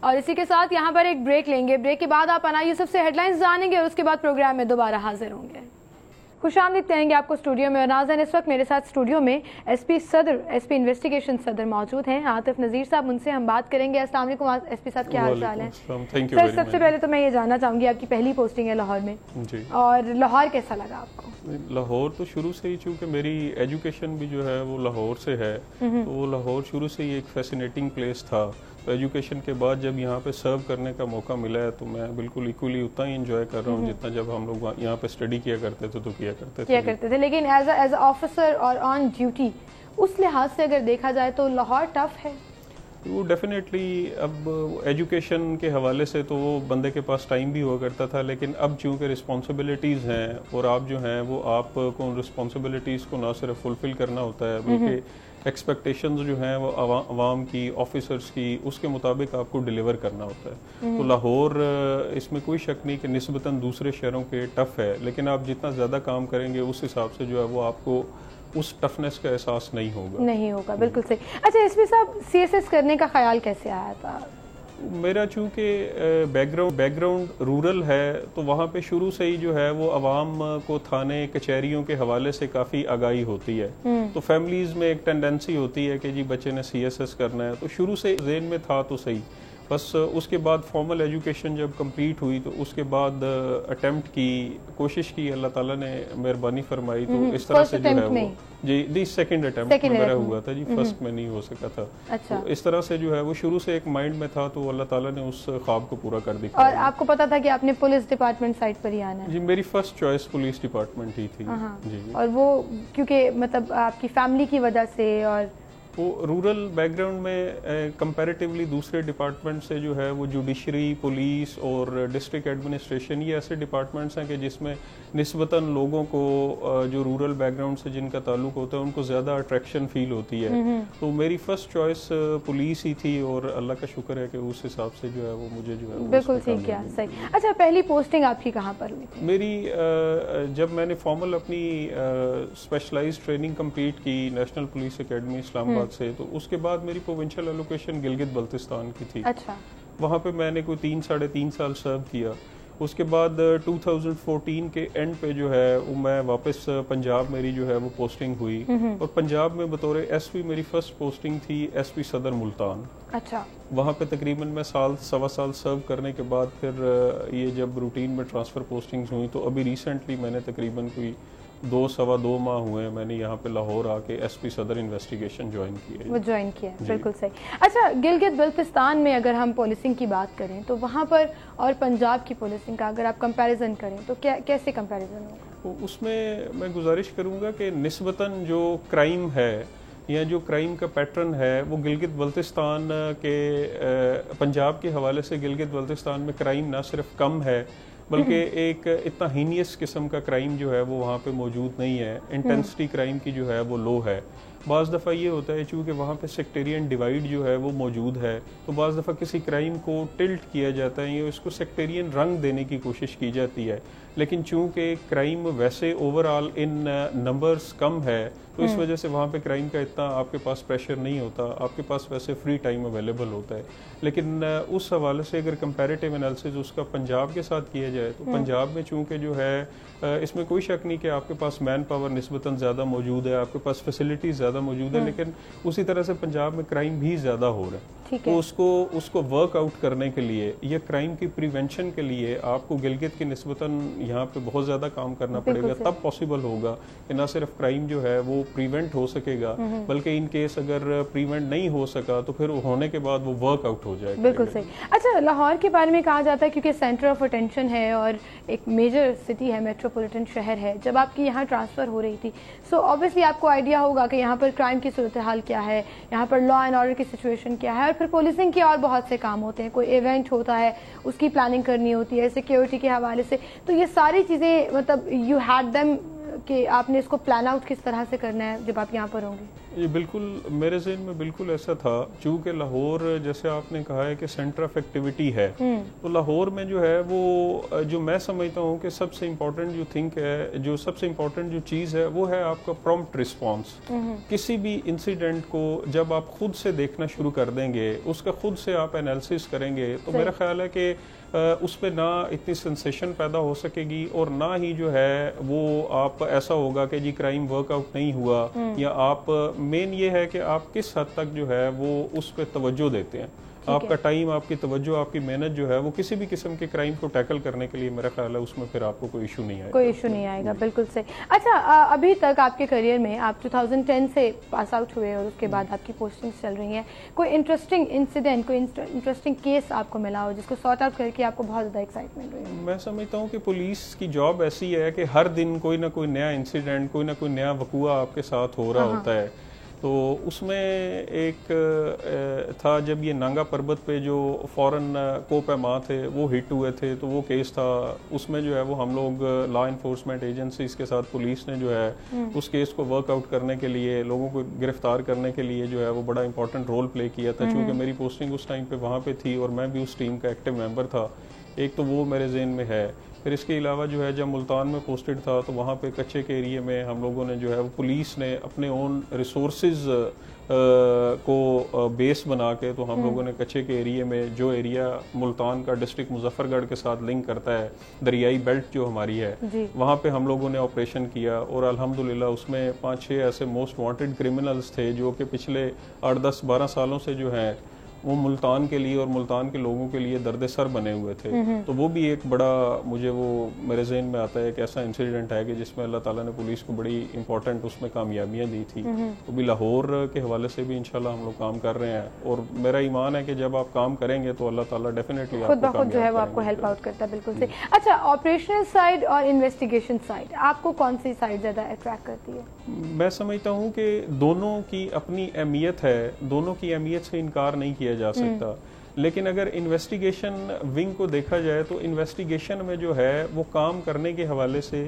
और इसी के साथ यहाँ पर एक ब्रेक लेंगे। ब्रेक के बाद आप अना यूसुफ से हेडलाइंस जानेंगे और उसके बाद प्रोग्राम में दोबारा हाजिर होंगे। खुशामदीद कहेंगे आपको स्टूडियो में। और नाज़रीन इस वक्त मेरे साथ स्टूडियो में एसपी इन्वेस्टिगेशन सदर मौजूद हैं आतिफ नज़ीर साहब। उनसे हम बात करेंगे। अस्सलाम वालेकुम एसपी साहब, क्या हाल चाल है? सर सबसे पहले तो मैं ये जानना चाहूँगी आपकी पहली पोस्टिंग है लाहौर में जी, और लाहौर कैसा लगा आपको? लाहौर तो शुरू से ही, चूँकि मेरी एजुकेशन भी जो है वो लाहौर से है, तो वो लाहौर शुरू से ही एक फैसिनेटिंग प्लेस था। तो एजुकेशन के बाद जब यहाँ पे सर्व करने का मौका मिला है तो मैं बिल्कुल इक्वली उतना ही एंजॉय कर रहा हूँ जितना जब हम लोग यहाँ पे स्टडी किया करते थे तो किया करते थे। लेकिन एज अ ऑफिसर और ऑन ड्यूटी उस लिहाज से अगर देखा जाए तो लाहौर टफ है। वो डेफिनेटली अब एजुकेशन के हवाले से तो वो बंदे के पास टाइम भी हुआ करता था, लेकिन अब चूँकि रिस्पॉन्सिबिलिटीज़ हैं और आप जो हैं वो आपको रिस्पॉन्सिबिलिटीज़ को ना सिर्फ फुलफिल करना होता है बल्कि एक्सपेक्टेशंस जो हैं वो आवाम की, ऑफिसर्स की, उसके मुताबिक आपको डिलीवर करना होता है। तो लाहौर इसमें कोई शक नहीं कि निस्बतन दूसरे शहरों के टफ़ है, लेकिन आप जितना ज़्यादा काम करेंगे उस हिसाब से जो है वो आपको उस टफनेस का एहसास नहीं होगा। बिल्कुल सही। अच्छा एसपी साहब, CSS करने का ख्याल कैसे आया था? मेरा चूँकि बैकग्राउंड रूरल है तो वहाँ पे शुरू से ही जो है वो आवाम को थाने कचहरियों के हवाले से काफ़ी आगाही होती है। तो फैमिलीज़ में एक टेंडेंसी होती है कि जी बच्चे ने CSS करना है, तो शुरू से ज़हन में था तो सही। बस उसके बाद फॉर्मल एजुकेशन जब कंप्लीट हुई तो उसके बाद अटेम्प्ट की कोशिश की, अल्लाह ताला ने मेहरबानी फरमाई तो इस तरह से जो है वो जी सेकंड अटेम्प्ट मेरा हुआ था जी, फर्स्ट में नहीं हो सका था। अच्छा। तो इस तरह से जो है वो शुरू से एक माइंड में था तो अल्लाह ताला ने उस ख्वाब को पूरा कर दिया। और आपको पता था कि आपने पुलिस डिपार्टमेंट साइड पर ही आना है? जी मेरी फर्स्ट चॉइस पुलिस डिपार्टमेंट ही थी जी। और वो क्योंकि मतलब आपकी फैमिली की वजह से और वो रूरल बैकग्राउंड में कंपैरेटिवली दूसरे डिपार्टमेंट से जो है वो जुडिशरी, पुलिस और डिस्ट्रिक्ट एडमिनिस्ट्रेशन ये ऐसे डिपार्टमेंट्स हैं कि जिसमें निस्बतन लोगों को जो रूरल बैकग्राउंड से जिनका ताल्लुक होता है उनको ज़्यादा अट्रैक्शन फील होती है। तो मेरी फर्स्ट चॉइस पुलिस ही थी और अल्लाह का शुक्र है कि उस हिसाब से जो है वो मुझे जो है बिल्कुल ठीक किया। सही। अच्छा पहली पोस्टिंग आपकी कहाँ पर हुई थी? मेरी जब मैंने फॉर्मल अपनी स्पेशलाइज्ड ट्रेनिंग कंप्लीट की नेशनल पुलिस एकेडमी इस्लामाबाद से, तो उसके बाद मेरी प्रोविंशियल एलोकेशन गिलगित बल्तिस्तान की थी। अच्छा। वहाँ पे मैंने कोई 3-3.5 साल सर्व किया। उसके बाद 2014 के एंड पे जो है वो मैं वापस पंजाब मेरी जो है वो पोस्टिंग हुई और पंजाब में बतौर एसपी मेरी फर्स्ट पोस्टिंग थी एसपी सदर मुल्तान। अच्छा। वहाँ पे तकरीबन मैं सवा साल सर्व करने के बाद फिर ये जब रूटीन में ट्रांसफ़र पोस्टिंग्स हुई तो अभी रिसेंटली मैंने तकरीबन कोई 2-2.25 माह हुए हैं मैंने यहाँ पे लाहौर आके एसपी सदर इन्वेस्टिगेशन ज्वाइन किया। बिल्कुल सही। अच्छा गिलगित बल्तिस्तान में अगर हम पुलिसिंग की बात करें तो वहाँ पर और पंजाब की पुलिसिंग का अगर आप कंपैरिजन करें तो कैसे कंपैरिजन होगा? तो उसमें मैं गुजारिश करूँगा कि निस्बतन जो क्राइम है या जो क्राइम का पैटर्न है वो गिलगित बल्तिस्तान के पंजाब के हवाले से गिलगित बल्तिस्तान में क्राइम ना सिर्फ कम है बल्कि एक इतना हीनियस किस्म का क्राइम जो है वो वहाँ पे मौजूद नहीं है। इंटेंसिटी क्राइम की जो है वो लो है। बाज़ दफ़ा ये होता है चूँकि वहाँ पे सेक्टेरियन डिवाइड जो है वो मौजूद है, तो बाज़ दफ़ा किसी क्राइम को टिल्ट किया जाता है या उसको सेक्टेरियन रंग देने की कोशिश की जाती है, लेकिन चूँकि क्राइम वैसे ओवरऑल इन नंबर्स कम है तो इस वजह से वहाँ पे क्राइम का इतना आपके पास प्रेशर नहीं होता, आपके पास वैसे फ्री टाइम अवेलेबल होता है। लेकिन उस हवाले से अगर कंपैरेटिव एनालिसिस उसका पंजाब के साथ किया जाए तो पंजाब में चूँकि जो है इसमें कोई शक नहीं कि आपके पास मैन पावर निस्बतन ज़्यादा मौजूद है, आपके पास फैसिलिटीज़ ज़्यादा मौजूद है, लेकिन उसी तरह से पंजाब में क्राइम भी ज़्यादा हो रहा है। तो उसको वर्क आउट करने के लिए या क्राइम की प्रिवेंशन के लिए आपको गिलगित की निस्बतन यहाँ पे बहुत ज़्यादा काम करना पड़ेगा, तब पॉसिबल होगा कि ना सिर्फ क्राइम जो है वो प्रिवेंट हो सकेगा, बल्कि इन केस अगर प्रिवेंट नहीं हो सका तो फिर होने के बाद वो वर्क आउट हो जाएगा। बिल्कुल सही। अच्छा, लाहौर के बारे में कहा जाता है क्योंकि सेंटर ऑफ अटेंशन है और एक मेजर सिटी है, मेट्रोपॉलिटन शहर है, जब आपकी यहाँ ट्रांसफ़र हो रही थी सो ऑब्वियसली आपको आइडिया होगा कि यहाँ पर क्राइम की सूरत हाल क्या है, यहाँ पर लॉ एंड ऑर्डर की सिचुएशन क्या है, और फिर पुलिसिंग के और बहुत से काम होते हैं, कोई इवेंट होता है उसकी प्लानिंग करनी होती है, सिक्योरिटी के हवाले से, तो ये सारी चीज़ें मतलब यू हैड देम कि आपने इसको प्लान आउट किस तरह से करना है जब आप यहाँ पर होंगे? ये बिल्कुल मेरे ज़हन में बिल्कुल ऐसा था, चूँकि लाहौर जैसे आपने कहा है कि सेंटर ऑफ एक्टिविटी है, तो लाहौर में जो है वो जो मैं समझता हूँ कि सबसे इम्पोर्टेंट जो थिंक है, जो सबसे इम्पोर्टेंट जो चीज़ है वो है आपका प्रॉम्प्ट रिस्पांस। किसी भी इंसिडेंट को जब आप खुद से देखना शुरू कर देंगे, उसका खुद से आप एनालिसिस करेंगे, तो मेरा ख्याल है कि उस पर ना इतनी सेंसेशन पैदा हो सकेगी और ना ही जो है वो आप ऐसा होगा कि जी क्राइम वर्कआउट नहीं हुआ, या आप मेन ये है कि आप किस हद तक जो है वो उस पर तवज्जो देते हैं, आपका टाइम, आपकी तवज्जो, आपकी मेहनत जो है वो किसी भी किस्म के क्राइम को टैकल करने के लिए मेरा ख्याल है उसमें फिर आपको कोई इशू नहीं आएगा। कोई इशू नहीं आएगा, बिल्कुल सही। अच्छा, अभी तक आपके करियर में आप 2010 से पास आउट हुए और उसके बाद आपकी पोस्टिंग्स चल रही हैं, कोई इंटरेस्टिंग इंसिडेंट, कोई इंटरेस्टिंग केस आपको मिला हो जिसको सॉर्ट आउट करके आपको बहुत ज़्यादा एक्साइटमेंट हुई? मैं समझता हूँ कि पुलिस की जॉब ऐसी है कि हर दिन कोई ना कोई नया इंसिडेंट, कोई ना कोई नया वक़ुआ आपके साथ हो रहा होता है। तो उसमें एक था जब ये नांगा पर्वत पे जो फॉरेन कोपैमा थे वो हिट हुए थे, तो वो केस था, उसमें जो है वो हम लोग लॉ इन्फोर्समेंट एजेंसीज के साथ पुलिस ने जो है उस केस को वर्कआउट करने के लिए, लोगों को गिरफ्तार करने के लिए जो है वो बड़ा इंपॉर्टेंट रोल प्ले किया था। चूँकि मेरी पोस्टिंग उस टाइम पे वहाँ पे थी और मैं भी उस टीम का एक्टिव मेंबर था, एक तो वो मेरे जहन में है। फिर इसके अलावा जो है जब मुल्तान में पोस्टेड था तो वहाँ पे कच्चे के एरिए में हम लोगों ने जो है वो पुलिस ने अपने ओन रिसोर्सेज को बेस बना के, तो हम लोगों ने कच्चे के एरिए में जो एरिया मुल्तान का डिस्ट्रिक्ट मुजफ्फरगढ़ के साथ लिंक करता है, दरियाई बेल्ट जो हमारी है, वहाँ पे हम लोगों ने ऑपरेशन किया और अल्हम्दुलिल्लाह उसमें 5-6 ऐसे मोस्ट वांटेड क्रिमिनल्स थे जो कि पिछले 8-10-12 सालों से जो है वो मुल्तान के लिए और मुल्तान के लोगों के लिए दर्द सर बने हुए थे। तो वो भी एक बड़ा मुझे वो मेरे जहन में आता है कि ऐसा इंसिडेंट है कि जिसमें अल्लाह ताला ने पुलिस को बड़ी इंपॉर्टेंट उसमें कामयाबियां दी थी। तो भी लाहौर के हवाले से भी इंशाल्लाह हम लोग काम कर रहे हैं और मेरा ईमान है कि जब आप काम करेंगे तो अल्लाह ताला डेफिनेटली खुद ब खुद जो है वो आपको हेल्प आउट करता है। बिल्कुल सही। अच्छा, ऑपरेशनल साइड और इन्वेस्टिगेशन साइड, आपको कौन सी साइड ज़्यादा अट्रैक्ट करती है? मैं समझता हूँ कि दोनों की अपनी अहमियत है, दोनों की अहमियत से इनकार नहीं किया जा सकता, लेकिन अगर इन्वेस्टिगेशन विंग को देखा जाए तो इन्वेस्टिगेशन में जो है वो काम करने के हवाले से,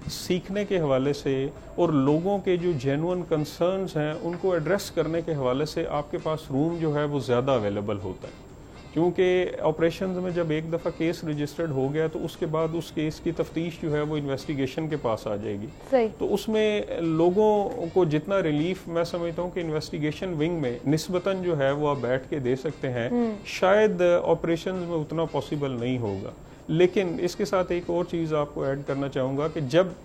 सीखने के हवाले से और लोगों के जो जेन्युइन कंसर्न्स हैं उनको एड्रेस करने के हवाले से आपके पास रूम जो है वो ज़्यादा अवेलेबल होता है। क्योंकि ऑपरेशंस में जब एक दफ़ा केस रजिस्टर्ड हो गया तो उसके बाद उस केस की तफ्तीश जो है वो इन्वेस्टिगेशन के पास आ जाएगी। सही। तो उसमें लोगों को जितना रिलीफ मैं समझता हूँ कि इन्वेस्टिगेशन विंग में निस्बतन जो है वो आप बैठ के दे सकते हैं, शायद ऑपरेशंस में उतना पॉसिबल नहीं होगा। लेकिन इसके साथ एक और चीज़ आपको ऐड करना चाहूँगा कि जब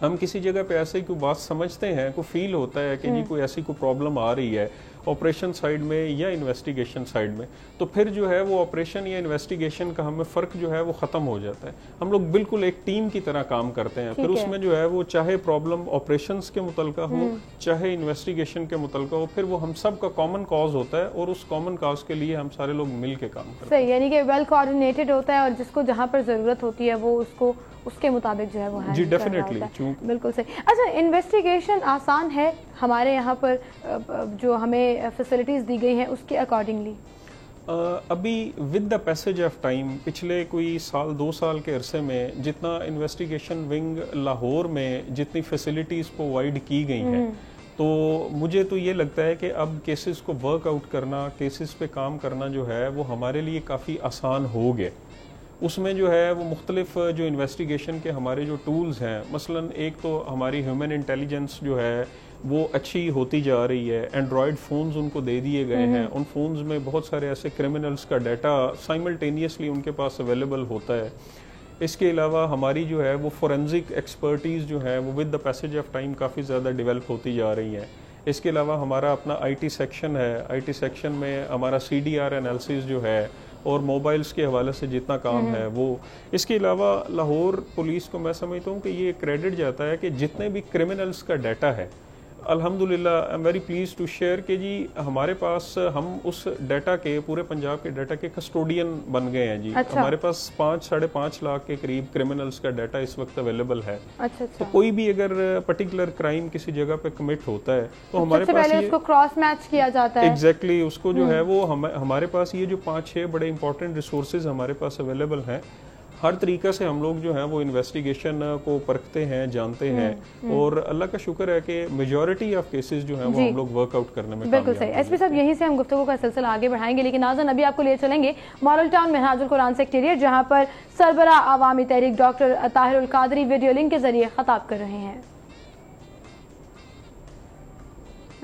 हम किसी जगह पे ऐसे कोई बात समझते हैं, को फील होता है कि जी कोई ऐसी कोई प्रॉब्लम आ रही है ऑपरेशन साइड में या इन्वेस्टिगेशन साइड में, तो फिर जो है वो ऑपरेशन या इन्वेस्टिगेशन का हमें फ़र्क जो है वो ख़त्म हो जाता है। हम लोग बिल्कुल एक टीम की तरह काम करते हैं। फिर उसमें जो है वो चाहे प्रॉब्लम ऑपरेशंस के मुतल्लिका हो चाहे इन्वेस्टिगेशन के मुतल्लिका हो, फिर वो हम सब का कॉमन कॉज होता है और उस कॉमन कॉज के लिए हम सारे लोग मिल के काम करते हैं। सही, यानी कि वेल कोऑर्डिनेटेड होता है और जिसको जहाँ पर ज़रूरत होती है वो उसको उसके मुताबिक जो है वो जी डेफिनेटली। बिल्कुल सही। अच्छा, इन्वेस्टिगेशन आसान है हमारे यहाँ पर जो हमें फैसिलिटीज़ दी गई हैं उसके अकॉर्डिंगली? अभी with the passage of time पिछले कोई 1-2 साल के अरसे में जितना इन्वेस्टिगेशन विंग लाहौर में जितनी फैसिलिटीज़ प्रोवाइड की गई हैं तो मुझे तो ये लगता है कि अब केसेस को वर्कआउट करना, केसेस पे काम करना जो है वो हमारे लिए काफ़ी आसान हो गया। उसमें जो है वो मुख्तलिफ जो इन्वेस्टिगेशन के हमारे जो टूल्स हैं, मसलन एक तो हमारी ह्यूमन इंटेलिजेंस जो है वो अच्छी होती जा रही है। एंड्रॉयड फ़ोन्स उनको दे दिए गए हैं, उन फ़ोन्स में बहुत सारे ऐसे क्रिमिनल्स का डाटा साइमल्टेनियसली उनके पास अवेलेबल होता है। इसके अलावा हमारी जो है वो फोरेंसिक एक्सपर्टीज़ जो है वो with the passage of time काफ़ी ज़्यादा डेवलप होती जा रही हैं। इसके अलावा हमारा अपना आईटी सेक्शन है, आईटी सेक्शन में हमारा सीडीआर एनालिसिस जो है और मोबाइल्स के हवाले से जितना काम है वो। इसके अलावा लाहौर पुलिस को मैं समझता हूँ कि ये क्रेडिट जाता है कि जितने भी क्रिमिनल्स का डाटा है, अल्हम्दुलिल्लाह I am very please to share कि जी हमारे पास हम उस डाटा के, पूरे पंजाब के डाटा के कस्टोडियन बन गए हैं जी। अच्छा। हमारे पास 5-5.5 लाख के करीब क्रिमिनल्स का डाटा इस वक्त अवेलेबल है। अच्छा। तो कोई भी अगर पर्टिकुलर क्राइम किसी जगह पे कमिट होता है तो हमारे सबसे पास पहले उसको क्रॉस मैच किया जाता है। एग्जैक्टली उसको जो है वो हमारे पास ये जो 5-6 बड़े इंपॉर्टेंट रिसोर्सेज हमारे पास अवेलेबल हैं, हर तरीका से हम लोग जो है वो इन्वेस्टिगेशन को परखते हैं, जानते हैं और अल्लाह का शुक्र है कि मेजॉरिटी ऑफ केसेस जो है वो हम लोग वर्कआउट करने में बिल्कुल सही। एसपी साहब, यहीं से हम गुफ्तगू का सिलसिला आगे बढ़ाएंगे, लेकिन नाज़रीन अभी आपको ले चलेंगे model town Minhajul Quran secretariat, जहां पर सरबरा Awami Tehreek doctor Tahirul Qadri video link के जरिए खिताब कर रहे हैं।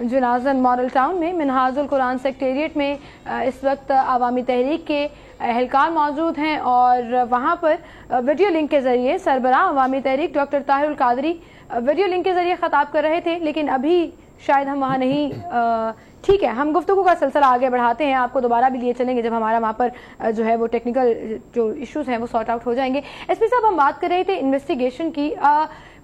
जो नाज़रीन मॉडल टाउन में मिनहाजुल कुरान सेक्रेटेरिएट में इस वक्त अवामी तहरीक के एहलकार मौजूद हैं और वहाँ पर वीडियो लिंक के ज़रिए सरबराह Awami Tehreek doctor Tahirul Qadri video link के ज़रिए ख़ताब कर रहे थे, लेकिन अभी शायद हम वहाँ नहीं। ठीक है, हम गुफ्तगू का सिलसिला आगे बढ़ाते हैं, आपको दोबारा भी लिए चलेंगे जब हमारा वहाँ पर जो है वो टेक्निकल जो इश्यूज़ हैं वो सॉर्ट आउट हो जाएंगे। एसपी साहब, हम बात कर रहे थे इन्वेस्टिगेशन की।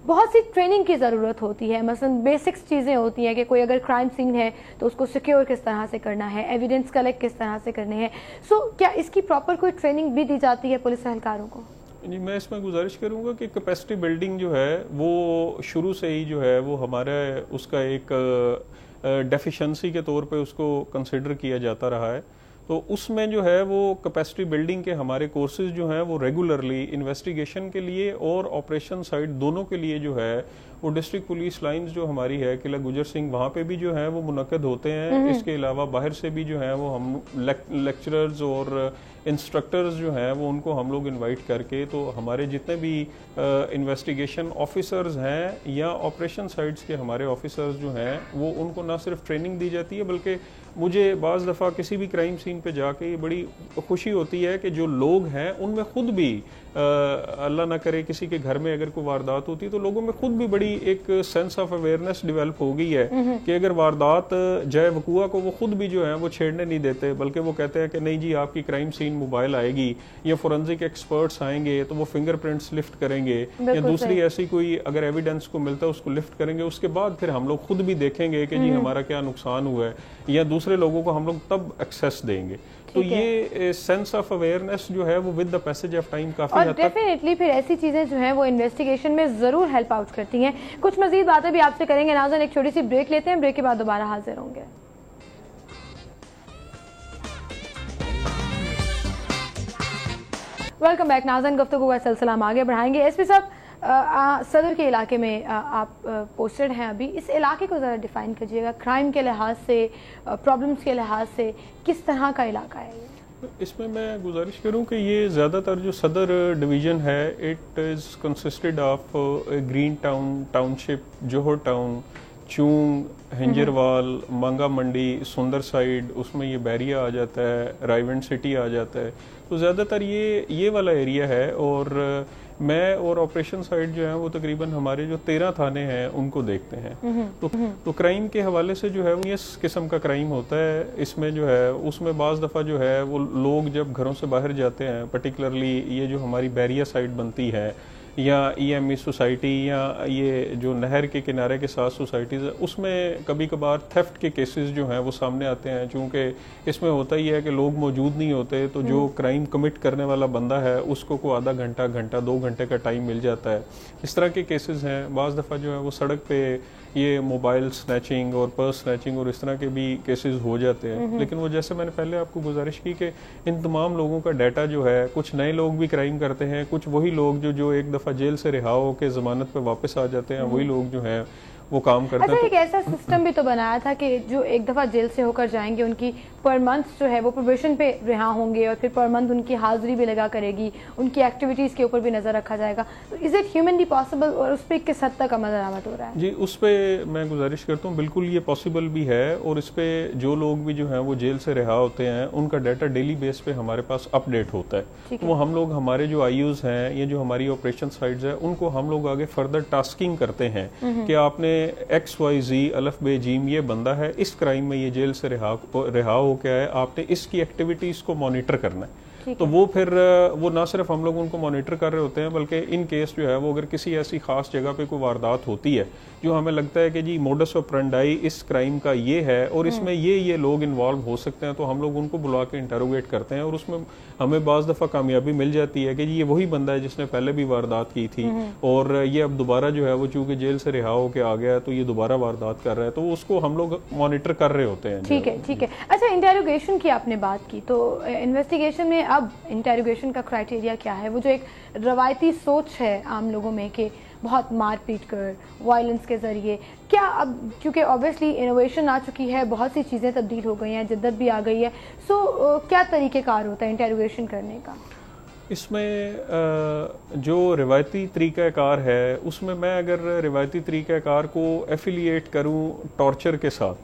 बहुत सी ट्रेनिंग की ज़रूरत होती है, मसलन बेसिक्स चीज़ें होती हैं कि कोई अगर क्राइम सीन है तो उसको सिक्योर किस तरह से करना है, एविडेंस कलेक्ट किस तरह से करने हैं। सो क्या इसकी प्रॉपर कोई ट्रेनिंग भी दी जाती है पुलिस एहलकारों को? जी, मैं इसमें गुजारिश करूंगा कि कैपेसिटी बिल्डिंग जो है वो शुरू से ही जो है वो हमारे उसका एक डेफिशिएंसी के तौर पे उसको कंसिडर किया जाता रहा है। तो उसमें जो है वो कैपेसिटी बिल्डिंग के हमारे कोर्सेज जो हैं वो रेगुलरली इन्वेस्टिगेशन के लिए और ऑपरेशन साइड दोनों के लिए जो है वो डिस्ट्रिक्ट पुलिस लाइंस जो हमारी है किला गुजर सिंह, वहाँ पे भी जो है वो मुनक्कद होते हैं। इसके अलावा बाहर से भी जो है वो हम लेक्चरर्स और इंस्ट्रक्टर्स जो हैं वो उनको हम लोग इनवाइट करके, तो हमारे जितने भी इन्वेस्टिगेशन ऑफिसर्स हैं या ऑपरेशन साइड्स के हमारे ऑफिसर्स जो हैं वो उनको ना सिर्फ ट्रेनिंग दी जाती है, बल्कि मुझे बाज़ दफ़ा किसी भी क्राइम सीन पे जाके ये बड़ी खुशी होती है कि जो लोग हैं उनमें खुद भी अल्लाह ना करे किसी के घर में अगर कोई वारदात होती है तो लोगों में खुद भी बड़ी एक सेंस ऑफ अवेयरनेस डेवलप हो गई है कि अगर वारदात जाए वकुआ को वो खुद भी जो है वो छेड़ने नहीं देते, बल्कि वो कहते हैं कि नहीं जी आपकी क्राइम सीन मोबाइल आएगी या फोरेंसिक एक्सपर्ट्स आएंगे तो वो फिंगरप्रिंट्स लिफ्ट करेंगे या दूसरी ऐसी कोई अगर एविडेंस को मिलता है उसको लिफ्ट करेंगे। उसके बाद फिर हम लोग खुद भी देखेंगे कि जी हमारा क्या नुकसान हुआ है या दूसरे लोगों को हम लोग तब एक्सेस देंगे। तो ये सेंस ऑफ अवेयरनेस जो है वो with the passage of time काफी और डेफिनेटली फिर ऐसी चीजें जो हैं वो इन्वेस्टिगेशन में जरूर हेल्प आउट करती हैं। कुछ मजीद बातें भी आपसे करेंगे नाज़रीन, एक छोटी सी ब्रेक लेते हैं, ब्रेक के बाद दोबारा हाजिर होंगे। वेलकम बैक नाज़रीन, गुफ्तगू का सिलसिला हम आगे बढ़ाएंगे। एसपी साहब, सदर के इलाके में आप पोस्टेड हैं अभी, इस इलाके को ज़रा डिफाइन कीजिएगा, क्राइम के लिहाज से, प्रॉब्लम्स के लिहाज से किस तरह का इलाका है ये? इसमें मैं गुजारिश करूं कि ये ज़्यादातर जो सदर डिवीज़न है it is consisted of green town township, Johar town, Chung, Hinjarwal, Manga Mandi, सुंदर साइड, उसमें ये बैरिया आ जाता है, रायवेंड सिटी आ जाता है। तो ज़्यादातर ये वाला एरिया है और मैं और ऑपरेशन साइड जो है वो तकरीबन हमारे जो 13 थाने हैं उनको देखते हैं। तो क्राइम के हवाले से जो है वो इस किस्म का क्राइम होता है। इसमें जो है उसमें बाज़ दफ़ा जो है वो लोग जब घरों से बाहर जाते हैं, पर्टिकुलरली ये जो हमारी बैरिया साइड बनती है या EME सोसाइटी या ये जो नहर के किनारे के साथ सोसाइटीज़ है, उसमें कभी कभार थेफ्ट के केसेस जो हैं वो सामने आते हैं। चूँकि इसमें होता ही है कि लोग मौजूद नहीं होते, तो जो क्राइम कमिट करने वाला बंदा है उसको को आधा घंटा 2 घंटे का टाइम मिल जाता है। इस तरह के केसेस हैं। बाज़ दफ़ा जो है वो सड़क पे ये मोबाइल स्नैचिंग और पर्स स्नैचिंग और इस तरह के भी केसेस हो जाते हैं। लेकिन वो जैसे मैंने पहले आपको गुजारिश की कि इन तमाम लोगों का डाटा जो है, कुछ नए लोग भी क्राइम करते हैं, कुछ वही लोग जो एक दफ़ा जेल से रिहा हो के ज़मानत पे वापस आ जाते हैं, वही लोग जो हैं वो काम करते अच्छा, हैं। एक ऐसा सिस्टम भी तो बनाया था कि जो एक दफा जेल से होकर जाएंगे उनकी पर मंथ जो है वो प्रोबेशन पे रिहा होंगे और फिर पर मंथ उनकी हाजिरी भी लगा करेगी, उनकी एक्टिविटीज के ऊपर भी नजर रखा जाएगा। तो इज इट ह्यूमनली पॉसिबल और उस पर किस हद तक अमल दरामद हो रहा है? जी, उस पर मैं गुजारिश करता हूँ, बिल्कुल ये पॉसिबल भी है, और इस पे जो लोग भी जो हैं वो जेल से रिहा होते हैं उनका डाटा डेली बेस पे हमारे पास अपडेट होता है। तो वो हम लोग, हमारे जो आईयूज हैं, ये जो हमारी ऑपरेशन साइट्स है, उनको हम लोग आगे फर्दर टास्किंग करते हैं कि आपने XYZ अलफ बे जीम ये बंदा है, इस क्राइम में ये जेल से रिहा हो गया है, आपने इसकी एक्टिविटीज को मॉनिटर करना है। तो वो फिर वो ना सिर्फ हम लोग उनको मॉनिटर कर रहे होते हैं, बल्कि इन केस जो है वो अगर किसी ऐसी खास जगह पे कोई वारदात होती है जो हमें लगता है कि जी मोडस ऑपरेंडाई इस क्राइम का ये है और इसमें ये लोग इन्वॉल्व हो सकते हैं, तो हम लोग उनको बुला के इंटरोगेट करते हैं और उसमें हमें बाज़ दफ़ा कामयाबी मिल जाती है कि जी ये वही बंदा है जिसने पहले भी वारदात की थी और ये अब दोबारा जो है वो चूंकि जेल से रिहा होकर आ गया तो ये दोबारा वारदात कर रहा है, तो उसको हम लोग मॉनिटर कर रहे होते हैं। ठीक है, ठीक है। अच्छा, इंटेरोगेशन की आपने बात की, तो इन्वेस्टिगेशन में अब इंटेरोगेशन का क्राइटेरिया क्या है? वो जो एक रवायती सोच है आम लोगों में कि बहुत मार पीट कर, वायलेंस के जरिए, क्या अब क्योंकि ऑब्वियसली इनोवेशन आ चुकी है, बहुत सी चीज़ें तब्दील हो गई हैं, जिद्दत भी आ गई है, सो क्या तरीक़ेकार होता है इंटेरोगेशन करने का? इसमें जो रिवायती तरीक़ाकार है उसमें मैं अगर रिवायती तरीक़ाकार को एफिलिएट करूं टॉर्चर के साथ,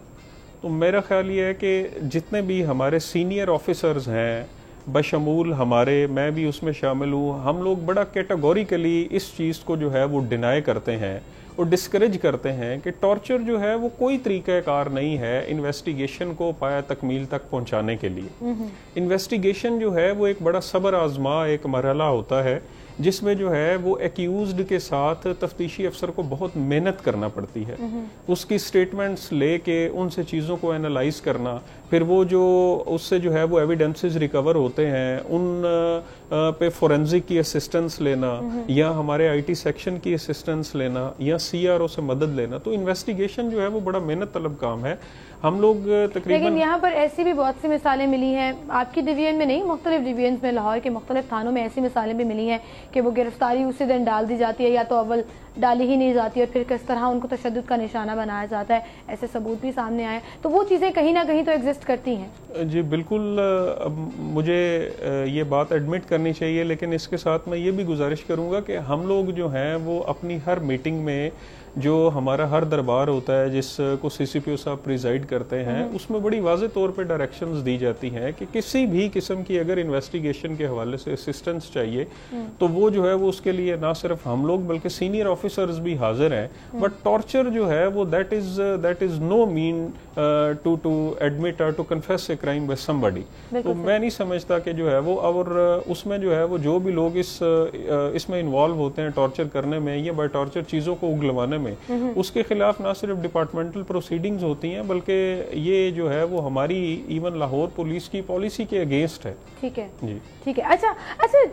तो मेरा ख्याल ये है कि जितने भी हमारे सीनियर ऑफिसर्स हैं, बशमूल हमारे, मैं भी उसमें शामिल हूँ, हम लोग बड़ा कैटेगोरिकली इस चीज़ को जो है वो डिनाई करते हैं और डिस्करेज करते हैं कि टॉर्चर जो है वो कोई तरीक़ाकार नहीं है इन्वेस्टिगेशन को पाया तकमील तक पहुंचाने के लिए। इन्वेस्टिगेशन जो है वो एक बड़ा सब्र आजमा एक मरहला होता है जिसमें जो है वो एक्यूज्ड के साथ तफ्तीशी अफसर को बहुत मेहनत करना पड़ती है, उसकी स्टेटमेंट्स लेके उनसे चीज़ों को एनालाइज करना, फिर वो जो उससे जो है वो एविडेंसेस रिकवर होते हैं उन पे फोरेंसिक की असिस्टेंस लेना या हमारे आईटी सेक्शन की असिस्टेंस लेना या सीआरओ से मदद लेना, तो इन्वेस्टिगेशन जो है वो बड़ा मेहनत तलब काम है। हम लोग तकरीबन, लेकिन यहाँ पर ऐसी भी बहुत सी मिसालें मिली हैं, आपकी डिवीजन में नहीं, मुख्तलिफ डिवीजन में, लाहौर के मुख्तलिफ थानों में ऐसी मिसालें भी मिली हैं कि वो गिरफ्तारी उसी दिन डाल दी जाती है या तो अव्वल डाली ही नहीं जाती और फिर किस तरह उनको तशद्दुद का निशाना बनाया जाता है, ऐसे सबूत भी सामने आए, तो वो चीज़ें कहीं ना कहीं तो एग्जिस्ट करती हैं। जी बिल्कुल, मुझे ये बात एडमिट करनी चाहिए, लेकिन इसके साथ मैं ये भी गुजारिश करूँगा कि हम लोग जो हैं वो अपनी हर मीटिंग में, जो हमारा हर दरबार होता है जिसको CCPO साहब प्रिजाइड करते हैं, उसमें बड़ी वाज़े तौर पे डायरेक्शंस दी जाती हैं कि किसी भी किस्म की अगर इन्वेस्टिगेशन के हवाले से असिस्टेंस चाहिए तो वो जो है वो उसके लिए ना सिर्फ हम लोग बल्कि सीनियर ऑफिसर्स भी हाजिर हैं। बट टॉर्चर जो है वो that is no mean to admit or to confess a crime by somebody. तो मैं नहीं समझता कि जो है वो, और उसमें जो है वो जो भी लोग इसमें इन्वॉल्व होते हैं टॉर्चर करने में या बाय टॉर्चर चीज़ों को उगलवाने में, उसके खिलाफ ना सिर्फ डिपार्टमेंटल प्रोसीडिंग्स होती हैं बल्कि ये जो है वो हमारी इवन लाहौर पुलिस की पॉलिसी के अगेंस्ट है। ठीक है जी, ठीक है। अच्छा,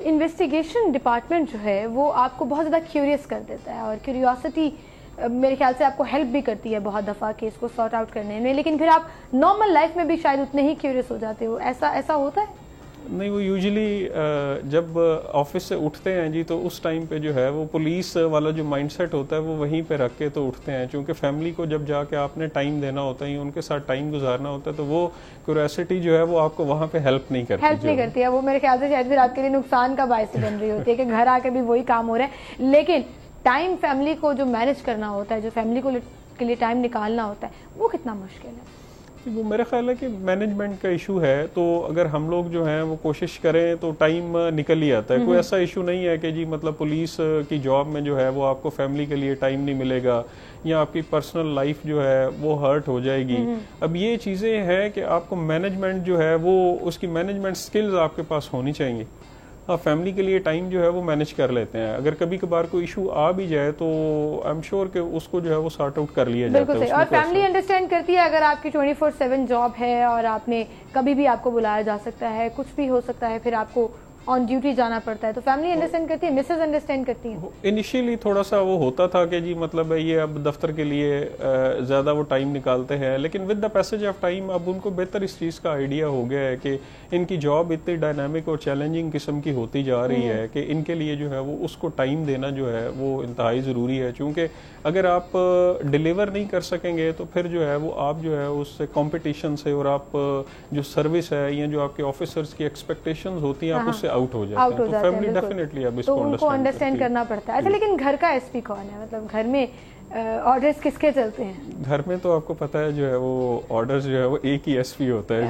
इन्वेस्टिगेशन डिपार्टमेंट जो है वो आपको बहुत ज़्यादा क्यूरियस कर देता है और क्यूरियोसिटी मेरे ख्याल से आपको हेल्प भी करती है बहुत दफ़ा केस को सॉर्ट आउट करने में, लेकिन फिर आप नॉर्मल लाइफ में भी शायद उतने ही क्यूरियस हो जाते हो, ऐसा होता है? नहीं, वो यूजुअली जब ऑफिस से उठते हैं जी तो उस टाइम पे जो है वो पुलिस वाला जो माइंडसेट होता है वो वहीं पे रख के तो उठते हैं, क्योंकि फैमिली को जब जाके आपने टाइम देना होता है, उनके साथ टाइम गुजारना होता है, तो वो क्यूरियोसिटी जो है वो आपको वहाँ पे हेल्प नहीं करती है। वो मेरे ख्याल से शायद फिर आपके लिए नुकसान का बायस बन रही होती है कि घर आके भी वही काम हो रहा है, लेकिन टाइम फैमिली को जो मैनेज करना होता है, जो फैमिली को के लिए टाइम निकालना होता है, वो कितना मुश्किल है? वो मेरा ख्याल है कि मैनेजमेंट का इशू है, तो अगर हम लोग जो हैं वो कोशिश करें तो टाइम निकल ही आता है। कोई ऐसा इशू नहीं है कि जी मतलब पुलिस की जॉब में जो है वो आपको फैमिली के लिए टाइम नहीं मिलेगा या आपकी पर्सनल लाइफ जो है वो हर्ट हो जाएगी। अब ये चीज़ें हैं कि आपको मैनेजमेंट जो है वो उसकी मैनेजमेंट स्किल्स आपके पास होनी चाहिए। आप फैमिली के लिए टाइम जो है वो मैनेज कर लेते हैं, अगर कभी कभार कोई इशू आ भी जाए तो आई एम श्योर कि उसको जो है वो सॉर्ट आउट कर लिया जाता है। और फैमिली अंडरस्टैंड करती है अगर आपकी 24/7 जॉब है और आपने कभी भी आपको बुलाया जा सकता है, कुछ भी हो सकता है, फिर आपको ऑन ड्यूटी जाना पड़ता है, तो फैमिली अंडरस्टैंड करती है, मिसेज अंडरस्टैंड करती है? इनिशियली थोड़ा सा वो होता था कि जी मतलब ये अब दफ्तर के लिए ज़्यादा वो टाइम निकालते हैं, लेकिन with the passage of time अब उनको बेहतर इस चीज़ का आइडिया हो गया है कि इनकी जॉब इतनी डायनामिक और चैलेंजिंग किस्म की होती जा रही है कि इनके लिए जो है वो उसको टाइम देना जो है वो इंतहाई ज़रूरी है। चूँकि अगर आप डिलीवर नहीं कर सकेंगे तो फिर जो है वो आप जो है उस कंपटीशन से और आप जो सर्विस है या जो आपके ऑफिसर्स की एक्सपेक्टेशंस होती हैं आप उससे आउट हो जाते हैं। तो फैमिली डेफिनेटली अब इसको अंडरस्टैंड करना पड़ता है। अच्छा, लेकिन घर का एसपी कौन है? मतलब घर में ऑर्डर्स किसके चलते हैं? घर में तो आपको पता है जो है वो ऑर्डर्स जो है वो एक ही एसपी होता है,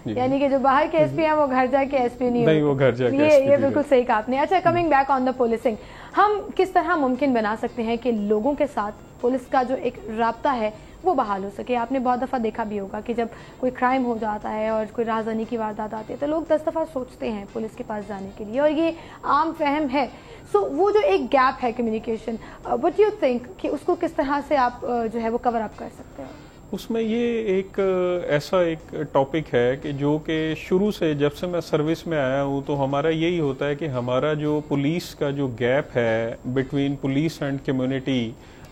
जो यानी कि जो बाहर के एसपी हैं वो घर जाके एसपी नहीं होते। वो घर जाके ये बिल्कुल सही कहा आपने। अच्छा, coming back on the policing, हम किस तरह मुमकिन बना सकते हैं कि लोगों के साथ पुलिस का जो एक राब्ता है वो बहाल हो सके? आपने बहुत दफ़ा देखा भी होगा कि जब कोई क्राइम हो जाता है और कोई राजधानी की वारदात आती है तो लोग 10 दफ़ा सोचते हैं पुलिस के पास जाने के लिए, और ये आम फहम है। सो वो जो एक गैप है कम्युनिकेशन, व्हाट यू थिंक कि उसको किस तरह से आप जो है वो कवर अप कर सकते हैं? उसमें ये एक ऐसा एक टॉपिक है कि जो कि शुरू से जब से मैं सर्विस में आया हूँ तो हमारा यही होता है कि हमारा जो पुलिस का जो गैप है between police and community,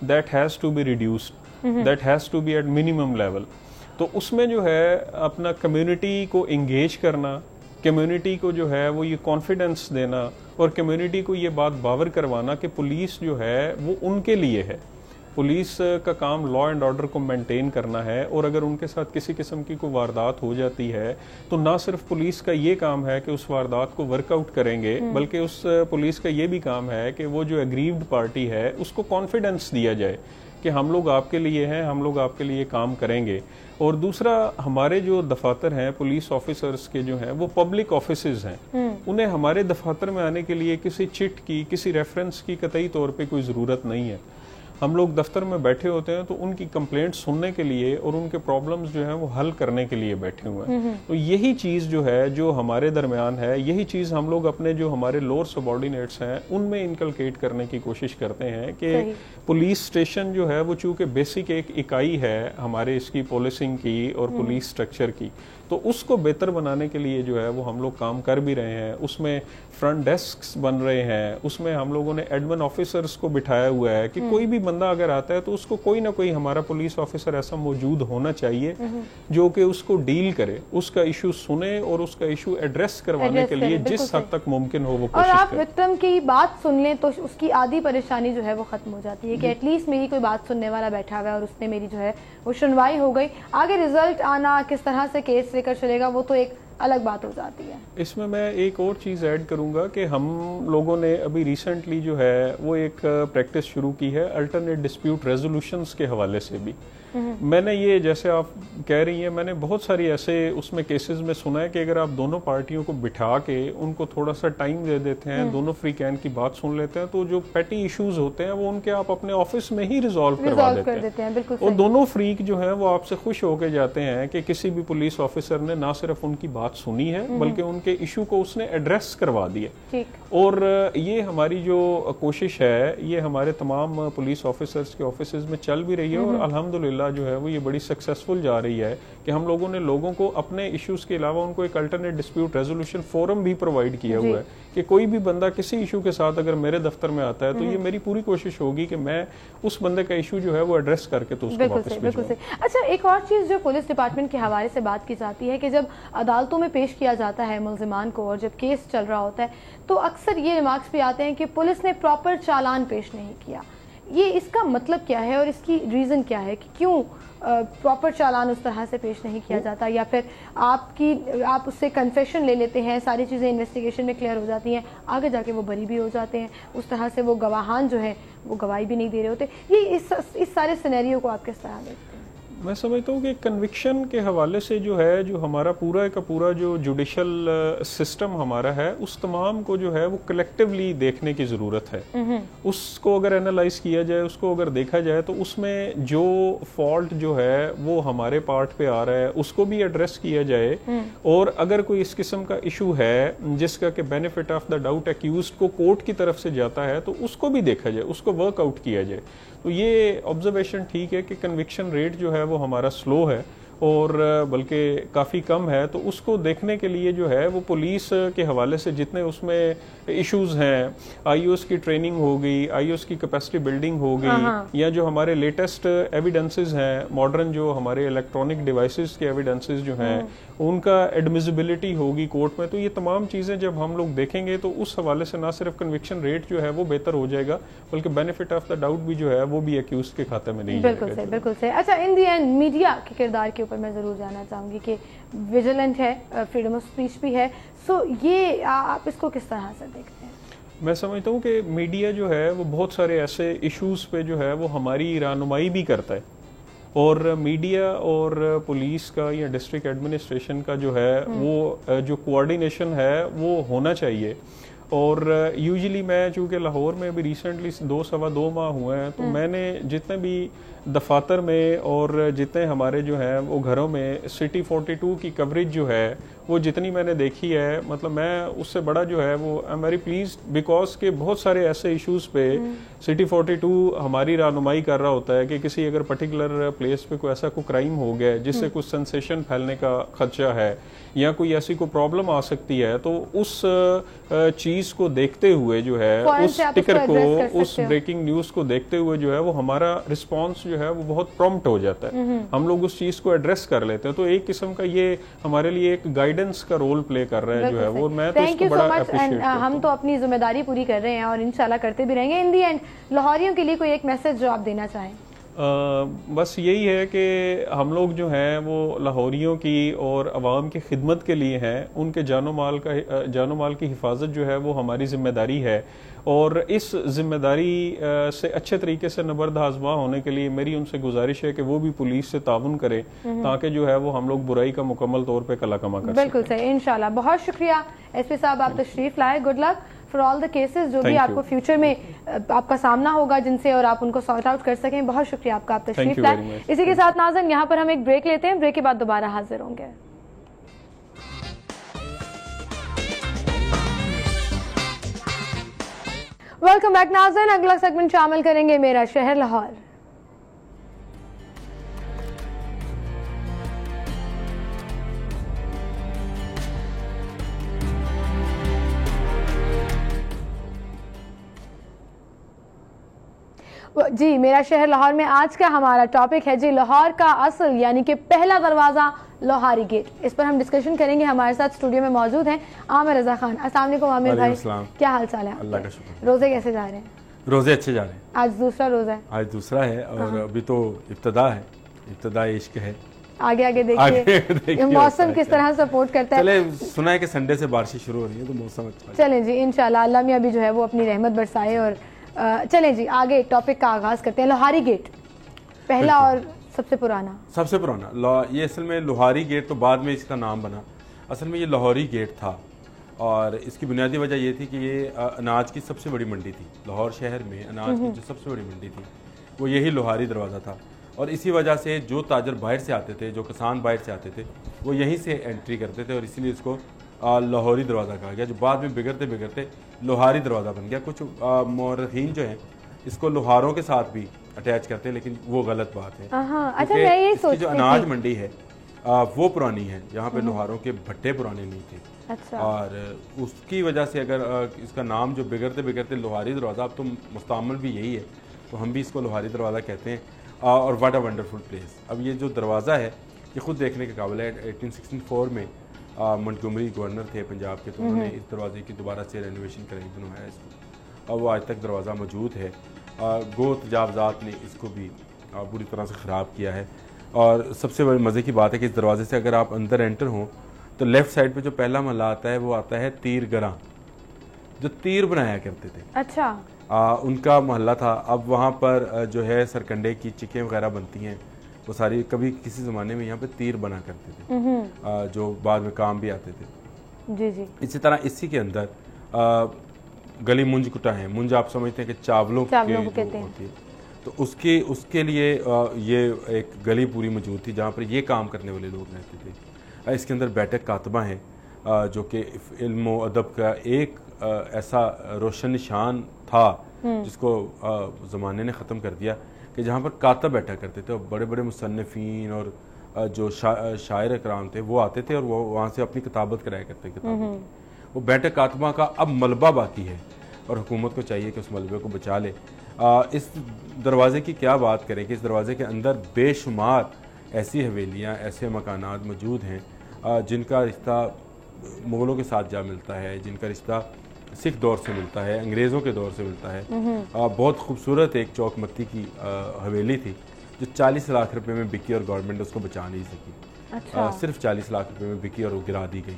that has to be reduced, that has to be at minimum level. तो उसमें जो है अपना कम्युनिटी को इंगेज करना, कम्युनिटी को जो है वो ये कॉन्फिडेंस देना और कम्युनिटी को ये बात बावर करवाना कि पुलिस जो है वो उनके लिए है। पुलिस का काम लॉ एंड ऑर्डर को मेंटेन करना है, और अगर उनके साथ किसी किस्म की कोई वारदात हो जाती है तो ना सिर्फ पुलिस का ये काम है कि उस वारदात को वर्कआउट करेंगे, बल्कि उस पुलिस का ये भी काम है कि वो जो एग्रीव्ड पार्टी है उसको कॉन्फिडेंस दिया जाए कि हम लोग आपके लिए हैं, हम लोग आपके लिए काम करेंगे। और दूसरा, हमारे जो दफातर हैं पुलिस ऑफिसर्स के जो हैं वो पब्लिक ऑफिसेज हैं, उन्हें हमारे दफातर में आने के लिए किसी चिट की, किसी रेफरेंस की कतई तौर पे कोई ज़रूरत नहीं है। हम लोग दफ्तर में बैठे होते हैं तो उनकी कंप्लेंट सुनने के लिए और उनके प्रॉब्लम्स जो हैं वो हल करने के लिए बैठे हुए हैं। तो यही चीज़ जो है जो हमारे दरमियान है, यही चीज़ हम लोग अपने जो हमारे लोअर सबऑर्डिनेट्स हैं उनमें इनकलकेट करने की कोशिश करते हैं कि पुलिस स्टेशन जो है वो चूँकि बेसिक एक इकाई है हमारे इसकी पुलिसिंग की और पुलिस स्ट्रक्चर की, तो उसको बेहतर बनाने के लिए जो है वो हम लोग काम कर भी रहे हैं। उसमें फ्रंट डेस्क बन रहे हैं, उसमें हम लोगों ने एडमिन ऑफिसर्स को बिठाया हुआ है कि कोई भी बंदा अगर आता है तो उसको कोई ना कोई हमारा पुलिस ऑफिसर ऐसा मौजूद होना चाहिए जो कि उसको डील करे, उसका इशू सुने और उसका इशू एड्रेस करवाने के लिए जिस हद तक मुमकिन हो वो कोशिश करे। और आप विक्रम की बात सुन लें तो उसकी आधी परेशानी जो है वो खत्म हो जाती है कि एटलीस्ट मेरी कोई बात सुनने वाला बैठा हुआ है और उसने मेरी जो है वो सुनवाई हो गई। आगे रिजल्ट आना, किस तरह से केस लेकर चलेगा, वो तो एक अलग बात हो जाती है। इसमें मैं एक और चीज़ ऐड करूंगा कि हम लोगों ने अभी रिसेंटली जो है वो एक प्रैक्टिस शुरू की है अल्टरनेट डिस्प्यूट रेजोल्यूशंस के हवाले से भी। मैंने ये, जैसे आप कह रही हैं, मैंने बहुत सारी ऐसे उसमें केसेस में सुना है कि अगर आप दोनों पार्टियों को बिठा के उनको थोड़ा सा टाइम दे देते हैं, दोनों फ्री कैन की बात सुन लेते हैं, तो जो पेटी इश्यूज होते हैं वो उनके आप अपने ऑफिस में ही रिजॉल्व करवा देते हैं। बिल्कुल और दोनों फ्रीक जो है वो आपसे खुश होकर जाते हैं कि किसी भी पुलिस ऑफिसर ने ना सिर्फ उनकी बात सुनी है बल्कि उनके इशू को उसने एड्रेस करवा दिया। और ये हमारी जो कोशिश है ये हमारे तमाम पुलिस ऑफिसर्स के ऑफिसेज में चल भी रही है और अल्हम्दुलिल्लाह जो है वो ये बड़ी सक्सेसफुल जा रही है कि हम लोगों ने लोगों को अपने इश्यूज के अलावा उनको एक अल्टरनेट डिस्प्यूट रेजोल्यूशन फोरम भी प्रोवाइड किया हुआ है कि कोई भी बंदा किसी इशू के साथ अगर मेरे दफ्तर में आता है तो ये मेरी पूरी कोशिश होगी कि मैं उस बंदे का इशू जो है वो एड्रेस करके तो उसको वापस भिजवाऊं। अच्छा, एक और चीज जो पुलिस डिपार्टमेंट के हवाले से बात की जाती है कि जब अदालतों में पेश किया जाता है मुल्जिमान को और जब केस चल रहा होता है तो अक्सर ये रिमार्क्स भी आते हैं कि पुलिस ने प्रॉपर चालान पेश नहीं किया। ये इसका मतलब क्या है और इसकी रीज़न क्या है कि क्यों प्रॉपर चालान उस तरह से पेश नहीं किया जाता, या फिर आप उससे कन्फेशन ले लेते हैं, सारी चीज़ें इन्वेस्टिगेशन में क्लियर हो जाती हैं, आगे जाके वो बरी भी हो जाते हैं, उस तरह से वो गवाहान जो है वो गवाही भी नहीं दे रहे होते। ये इस सारे सिनेरियो को आप किस तरह देखते हैं? मैं समझता हूँ कि कन्विक्शन के हवाले से जो है जो हमारा पूरा का पूरा जो जुडिशल सिस्टम हमारा है उस तमाम को जो है वो कलेक्टिवली देखने की ज़रूरत है। उसको अगर एनालाइज किया जाए, उसको अगर देखा जाए तो उसमें जो फॉल्ट जो है वो हमारे पार्ट पे आ रहा है उसको भी एड्रेस किया जाए, और अगर कोई इस किस्म का इशू है जिसका कि benefit of the doubt accused को कोर्ट की तरफ से जाता है तो उसको भी देखा जाए, उसको वर्कआउट किया जाए। तो ये ऑब्जर्वेशन ठीक है कि कन्विक्शन रेट जो है वो हमारा स्लो है और बल्कि काफ़ी कम है। तो उसको देखने के लिए जो है वो पुलिस के हवाले से जितने उसमें इश्यूज़ हैं, आईओएस की ट्रेनिंग हो गई, आईओएस की कैपेसिटी बिल्डिंग हो गई, या जो हमारे लेटेस्ट एविडेंसेस हैं, मॉडर्न जो हमारे इलेक्ट्रॉनिक डिवाइसेस के एविडेंसेस जो हैं उनका एडमिसिबिलिटी होगी कोर्ट में, तो ये तमाम चीज़ें जब हम लोग देखेंगे तो उस हवाले से ना सिर्फ कन्विक्शन रेट जो है वो बेहतर हो जाएगा, बल्कि बेनिफिट ऑफ द डाउट भी जो है वो भी एक्यूज के खाते में नहीं बिल्कुल सही, बिल्कुल सही। अच्छा, इन दी एंड मीडिया के किरदार के ऊपर मैं ज़रूर जानना चाहूँगी कि विजिलेंट है, फ्रीडम ऑफ स्पीच भी है, सो ये आप इसको किस तरह से देखते हैं? मैं समझता हूँ कि मीडिया जो है वो बहुत सारे ऐसे इश्यूज़ पे जो है वो हमारी रहनुमाई भी करता है, और मीडिया और पुलिस का या डिस्ट्रिक्ट एडमिनिस्ट्रेशन का जो है वो जो कोऑर्डिनेशन है वो होना चाहिए। और यूजुअली मैं चूँकि लाहौर में अभी रिसेंटली 2-2.25 माह हुए हैं, तो मैंने जितने भी दफातर में और जितने हमारे जो हैं वो घरों में सिटी 42 की कवरेज जो है वो जितनी मैंने देखी है, मतलब मैं उससे बड़ा जो है वो आई एम वेरी प्लीज, बिकॉज के बहुत सारे ऐसे इश्यूज़ पे सिटी 42 हमारी रहनुमाई कर रहा होता है कि किसी अगर पर्टिकुलर प्लेस पे कोई ऐसा कोई क्राइम हो गया जिससे कुछ सेंसेशन फैलने का खदशा है या कोई ऐसी कोई प्रॉब्लम आ सकती है, तो उस चीज़ को देखते हुए जो है, उस टिकर को, उस ब्रेकिंग न्यूज़ को देखते हुए जो है वो हमारा रिस्पॉन्स जो है वो बहुत प्रॉम्प्ट हो जाता है, हम लोग उस चीज़ को एड्रेस कर लेते हैं। तो एक किस्म का ये हमारे लिए एक गाइडेंस का रोल प्ले कर रहा है जो है वो, मैं तो इसको बड़ा अप्रिशिएट करता हूं। हम तो अपनी जिम्मेदारी पूरी कर रहे हैं और इंशाल्लाह करते भी रहेंगे। इन दी एंड लाहौरियों के लिए कोई एक मैसेज जो आप देना चाहें? बस यही है कि हम लोग जो हैं वो लाहौरियों की और आवाम की खिदमत के लिए हैं, उनके जानो माल की हिफाजत जो है वो हमारी जिम्मेदारी है, और इस जिम्मेदारी से अच्छे तरीके से नबर्दाज़मा होने के लिए मेरी उनसे गुजारिश है कि वो भी पुलिस से ताउन करें ताकि जो है वो हम लोग बुराई का मुकम्मल तौर पे कला कमा कर सकें। बिल्कुल सही, इंशाल्लाह। बहुत शुक्रिया एसपी साहब, आप तशरीफ लाए। Good luck for all the cases जो भी आपको फ्यूचर में आपका सामना होगा जिनसे, और आप उनको सॉर्ट आउट कर सकें। बहुत शुक्रिया आपका, आप तशरीफ लाए। इसी के साथ नाज़रीन यहाँ पर हम एक ब्रेक लेते हैं, ब्रेक के बाद दोबारा हाजिर होंगे। वेलकम बैक नाज़रीन, अगला सेगमेंट शामिल करेंगे मेरा शहर लाहौर। जी, मेरा शहर लाहौर में आज का हमारा टॉपिक है जी लाहौर का असल यानी कि पहला दरवाजा लोहारी गेट। इस पर हम डिस्कशन करेंगे। हमारे साथ स्टूडियो में मौजूद हैं आमिर रजा खान। अस्सलाम वालेकुम आमिर भाई, क्या हाल चाल है? अल्लाह का शुक्र। रोजे कैसे जा रहे हैं? रोजे अच्छे जा रहे हैं। आज दूसरा रोजा है? आज दूसरा है और अभी तो इब्तदा है, इब्तदा इश्क है। आगे आगे देखिए मौसम किस तरह सपोर्ट करता है। चले, सुना है कि संडे से बारिशें शुरू हो रही है तो मौसम अच्छा है। चलें जी, इंशाल्लाह अल्लाह मियां भी जो है वो अपनी रहमत बरसाए। और चलें जी, आगे टॉपिक का आगाज करते हैं। लोहारी गेट पहला और सबसे पुराना ये असल में लोहारी गेट तो बाद में इसका नाम बना, असल में ये लाहौरी गेट था। और इसकी बुनियादी वजह ये थी कि ये अनाज की सबसे बड़ी मंडी थी लाहौर शहर में। अनाज की जो सबसे बड़ी मंडी थी वो यही लोहारी दरवाज़ा था, और इसी वजह से जो ताजर बाहर से आते थे, जो किसान बाहर से आते थे, वो यहीं से एंट्री करते थे, और इसीलिए इसको लाहौरी दरवाज़ा कहा गया, जो बाद में बिगड़ते बिगड़ते लोहारी दरवाज़ा बन गया। कुछ मौरखीन जो हैं इसको लोहारों के साथ भी अटैच करते हैं, लेकिन वो गलत बात है। अच्छा, मैं ये सोचती जो अनाज मंडी है वो पुरानी है, जहाँ पे लोहारों के भट्टे पुराने नहीं थे। अच्छा। और उसकी वजह से अगर इसका नाम जो बिगड़ते बिगड़ते लोहारी दरवाज़ा, अब तो मुस्तअमल भी यही है, तो हम भी इसको लोहारी दरवाज़ा कहते हैं। और व्हाट अ वंडरफुल प्लेस। अब ये जो दरवाज़ा है ये खुद देखने के काबिल है। 1864 में मंटगोमरी गवर्नर थे पंजाब के, तो उन्होंने इस दरवाजे की दोबारा से रेनोवेशन कराई, बनवाया इसको, और वो आज तक दरवाज़ा मौजूद है। गो तजावजात ने इसको भी बुरी तरह से ख़राब किया है। और सबसे बड़ी मज़े की बात है कि इस दरवाजे से अगर आप अंदर एंटर हों तो लेफ़्ट साइड पे जो पहला महला आता है वो आता है तीर गरा, जो तीर बनाया करते थे। अच्छा। उनका महल्ला था। अब वहाँ पर जो है सरकंडे की चिकें वगैरह बनती हैं, वो सारी कभी किसी ज़माने में यहाँ पे तीर बना करते थे, जो बाद में काम भी आते थे। जी जी। इसी तरह इसी के अंदर गली मुंज कुटा है। मुंज आप समझते हैं कि चावलों की होती है, तो उसके लिए ये एक गली पूरी मौजूद थी जहाँ पर ये काम करने वाले लोग रहते थे। इसके अंदर बैठक कातबा हैं, जो कि इल्म व अदब का एक ऐसा रोशन निशान था जिसको ज़माने ने ख़त्म कर दिया, कि जहाँ पर कातब बैठा करते थे, बड़े बड़े मुसन्निफ़ीन और जो शायर इकराम थे वो आते थे और वो वहाँ से अपनी किताबत कराया करते किताबों की। वो बैठक कातमा का अब मलबा बाकी है और हुकूमत को चाहिए कि उस मलबे को बचा ले। इस दरवाज़े की क्या बात करें कि इस दरवाज़े के अंदर बेशुमार ऐसी हवेलियाँ, ऐसे मकानात मौजूद हैं जिनका रिश्ता मुग़लों के साथ जा मिलता है, जिनका रिश्ता सिख दौर से मिलता है, अंग्रेज़ों के दौर से मिलता है। बहुत खूबसूरत एक चौकमत्ती की हवेली थी जो 40 लाख रुपए में बिकी और गवर्नमेंट उसको बचा नहीं सकी। अच्छा। सिर्फ 40 लाख रुपए में बिकी और वो गिरा दी गई।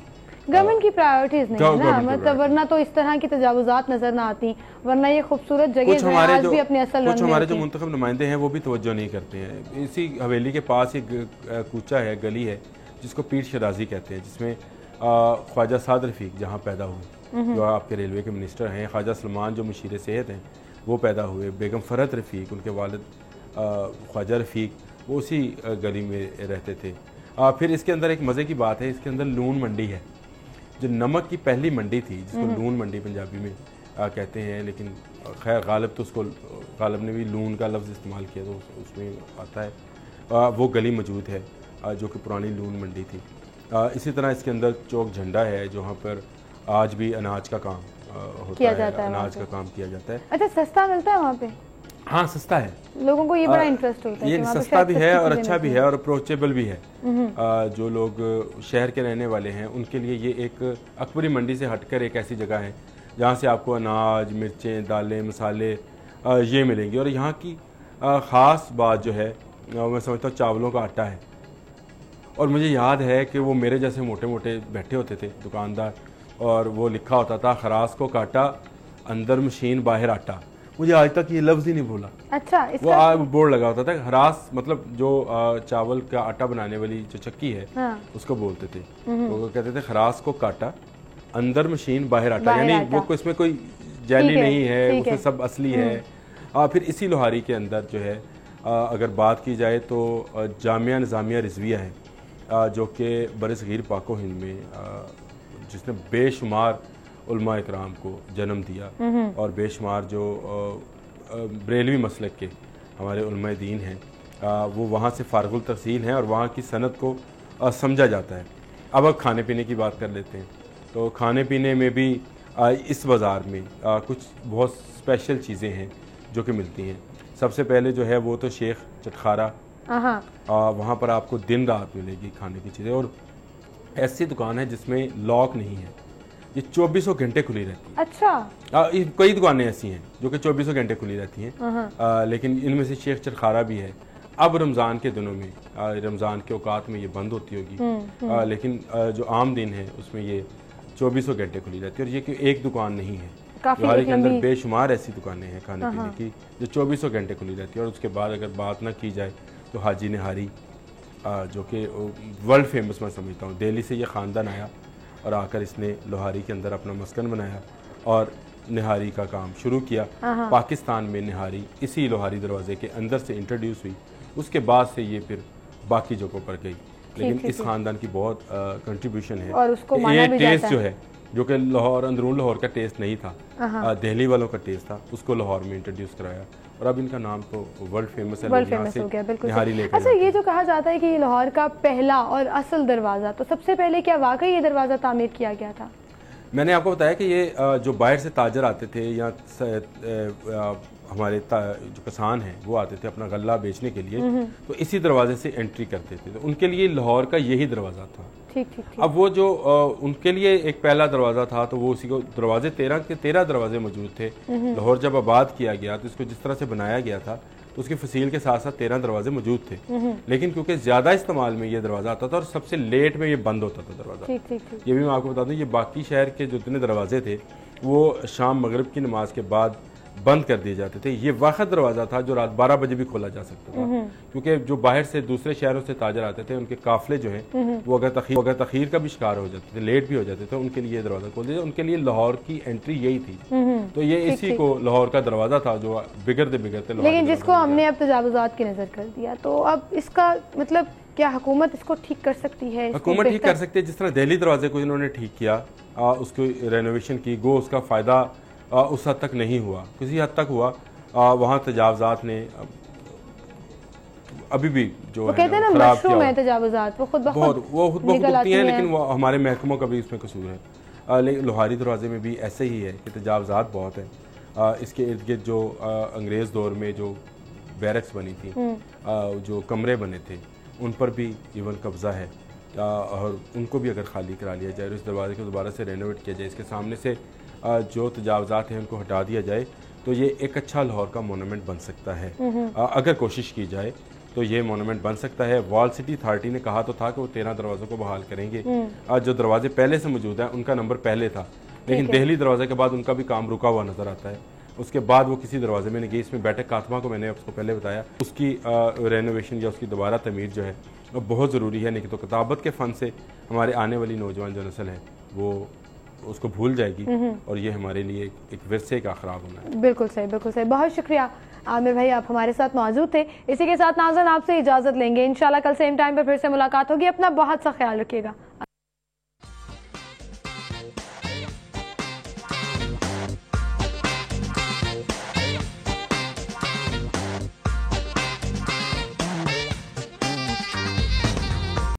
गवर्नमेंट की प्रायोरिटीज नहीं है ना, मतलब वरना तो इस तरह की तजावुजात नजर ना आती, वरना ये खूबसूरत जगह आज भी अपने असल कुछ हमारे जो मुंतखब नुमाइंदे हैं वो भी तवज्जो नहीं करते हैं। इसी हवेली के पास एक कूचा है, गली है जिसको पीर शराजी कहते हैं, जिसमें ख्वाजा साद रफ़ीक जहाँ पैदा हुए, जो आपके रेलवे के मिनिस्टर हैं, ख्वाजा सलमान जो मुशीर सेहत हैं वो पैदा हुए, बेगम फ़रहत रफ़ीक उनके वालिद ख्वाजा रफ़ीक वो उसी गली में रहते थे। फिर इसके अंदर एक मज़े की बात है, इसके अंदर लून मंडी है, जो नमक की पहली मंडी थी जिसको लून मंडी पंजाबी में कहते हैं, लेकिन खैर गालिब तो उसको गालिब ने भी लून का लफ्ज़ इस्तेमाल किया तो उसमें आता है। वो गली मौजूद है जो कि पुरानी लून मंडी थी। इसी तरह इसके अंदर चौक झंडा है जहाँ पर आज भी अनाज का काम होता है, अनाज का काम किया जाता है। अच्छा, सस्ता मिलता है वहाँ पे? हाँ, सस्ता है, लोगों को ये बड़ा इंटरेस्ट होता है। ये सस्ता भी है और अच्छा भी है और अप्रोचेबल भी है। जो लोग शहर के रहने वाले हैं उनके लिए ये एक अकबरी मंडी से हटकर एक ऐसी जगह है जहाँ से आपको अनाज, मिर्चें, दालें, मसाले ये मिलेंगे। और यहाँ की ख़ास बात जो है मैं समझता हूँ चावलों का आटा है। और मुझे याद है कि वो मेरे जैसे मोटे मोटे बैठे होते थे दुकानदार और वो लिखा होता था खरास को काटा, अंदर मशीन बाहर आटा। मुझे आज तक ये लफ्ज़ ही नहीं भूला। अच्छा, वो बोर्ड लगा होता था हरास, मतलब जो चावल का आटा बनाने वाली जो चक्की है हाँ। उसको बोलते थे। वो कहते थे खरास को काटा, अंदर मशीन बाहर आटा, यानी वो इसमें कोई जैली नहीं है, उसमें सब असली है। फिर इसी लोहारी के अंदर जो है अगर बात की जाए तो जामिया निज़ामिया रिजविया है जो कि बरसगीर पाको हिंद में जिसने बेशुमार उलमा इकराम को जन्म दिया और बेशुमार जो बरेलवी मसलक के हमारे उलमा दीन हैं वो वहाँ से फारगुल तहसील हैं और वहाँ की सनत को समझा जाता है। अब खाने पीने की बात कर लेते हैं तो खाने पीने में भी इस बाज़ार में कुछ बहुत स्पेशल चीज़ें हैं जो कि मिलती हैं। सबसे पहले जो है वो तो शेख चटखारा, वहाँ पर आपको दिन रात मिलेगी खाने की चीज़ें। और ऐसी दुकान है जिसमें लॉक नहीं है, ये 24 घंटे खुली रहती है। अच्छा, कई दुकानें ऐसी हैं जो कि 24 घंटे खुली रहती हैं, लेकिन इनमें से शेख चटखारा भी है। अब रमज़ान के दिनों में, रमज़ान के औकात में ये बंद होती होगी, लेकिन जो आम दिन है उसमें ये 24 घंटे खुली रहती है। और ये कि एक दुकान नहीं है, लोहारी के अंदर बेशुमार ऐसी दुकानें हैं खाने पीने की जो 24 घंटे खुली रहती है। और उसके बाद अगर बात ना की जाए तो हाजी निहारी जो कि वर्ल्ड फेमस मैं समझता हूँ, दिल्ली से ये ख़ानदान आया और आकर इसने लोहारी के अंदर अपना मस्कन बनाया और निहारी का काम शुरू किया। पाकिस्तान में निहारी इसी लोहारी दरवाजे के अंदर से इंट्रोड्यूस हुई, उसके बाद से ये फिर बाकी जगहों पर गई। लेकिन इस ख़ानदान की बहुत कंट्रीब्यूशन है और उसको ये टेस्ट जो है जो कि लाहौर, अंदरून लाहौर का टेस्ट नहीं था, दिल्ली वालों का टेस्ट था, उसको लाहौर में इंट्रोड्यूस कराया और अब इनका नाम तो वर्ल्ड फेमस है, वर्ल्ड फेमस हो गया। बिल्कुल। लेकर अच्छा, ये जो कहा जाता है कि ये लाहौर का पहला और असल दरवाज़ा, तो सबसे पहले क्या वाकई ये दरवाज़ा तामीर किया गया था? मैंने आपको बताया कि ये जो बाहर से ताजर आते थे या हमारे जो किसान हैं वो आते थे अपना गल्ला बेचने के लिए, तो इसी दरवाजे से एंट्री करते थे, तो उनके लिए लाहौर का यही दरवाज़ा था। ठीक ठीक ठीक। अब वो जो उनके लिए एक पहला दरवाज़ा था तो वो उसी को दरवाजे 13 दरवाजे मौजूद थे। लाहौर जब आबाद किया गया तो इसको जिस तरह से बनाया गया था तो उसकी फसील के साथ साथ 13 दरवाजे मौजूद थे, लेकिन क्योंकि ज़्यादा इस्तेमाल में ये दरवाज़ा आता था और सबसे लेट में ये बंद होता था दरवाज़ा। ये भी मैं आपको बता दूँ, ये बाकी शहर के जो इतने दरवाजे थे वो शाम मगरिब की नमाज के बाद बंद कर दिए जाते थे। ये वाक़ दरवाज़ा था जो रात 12 बजे भी खोला जा सकता था, क्योंकि जो बाहर से दूसरे शहरों से ताजर आते थे उनके काफिले जो हैं वो अगर तखीर का भी शिकार हो जाते थे, लेट भी हो जाते थे, उनके लिए दरवाज़ा खोल दिया। उनके लिए लाहौर की एंट्री यही थी, तो ये इसी को लाहौर का दरवाज़ा था जो बिगड़ते बिगड़ते, लेकिन जिसको हमने अब तजावुज़ात की नज़र कर दिया, तो अब इसका मतलब क्या हुकूमत इसको ठीक कर सकती है? हुकूमत ठीक कर सकती है, जिस तरह दिल्ली दरवाजे को इन्होंने ठीक किया, उसको रेनोवेशन की, गो उसका फ़ायदा उस हद तक नहीं हुआ, किसी हद तक हुआ। वहाँ तजावज़ात ने अभी भी जो वो कहते हैं ना खराब मशरूम किया है तजावुजात, वो खुद ब खुद वो खुद ब खुद निकल होती हैं, आती लेकिन वो हमारे महकमों का भी इसमें कसूर है। लेकिन लोहारी दरवाजे में भी ऐसे ही है कि तजावजात बहुत हैं। इसके इर्द गिर्द जो अंग्रेज़ दौर में जो बैरक्स बनी थी, जो कमरे बने थे, उन पर भी इवन कब्ज़ा है, और उनको भी अगर खाली करा लिया जाए और इस दरवाजे को दोबारा से रेनोवेट किया जाए, इसके सामने से जो तजावजात हैं उनको हटा दिया जाए, तो ये एक अच्छा लाहौर का मोनूमेंट बन सकता है। अगर कोशिश की जाए तो ये मोनूमेंट बन सकता है। वॉल सिटी अथॉरिटी ने कहा तो था कि वो 13 दरवाज़ों को बहाल करेंगे। जो दरवाजे पहले से मौजूद हैं उनका नंबर पहले था, लेकिन दिल्ली दरवाजे के बाद उनका भी काम रुका हुआ नज़र आता है। उसके बाद वो किसी दरवाजे में नहीं गई। इसमें बैठक कातमा को मैंने आपको पहले बताया, उसकी रेनोवेशन या उसकी दोबारा तमीर जो है वो बहुत ज़रूरी है। नहीं तो किताबत के फ़न से हमारे आने वाली नौजवान जो नस्ल है वो उसको भूल जाएगी, और ये हमारे लिए एक विरसे का खराब होना है। बिल्कुल सही, बिल्कुल सही। बहुत शुक्रिया आमिर भाई, आप हमारे साथ मौजूद थे। इसी के साथ नाज़रीन आपसे इजाज़त लेंगे। इंशाल्लाह कल सेम टाइम पर फिर से मुलाकात होगी। अपना बहुत सा ख्याल रखिएगा।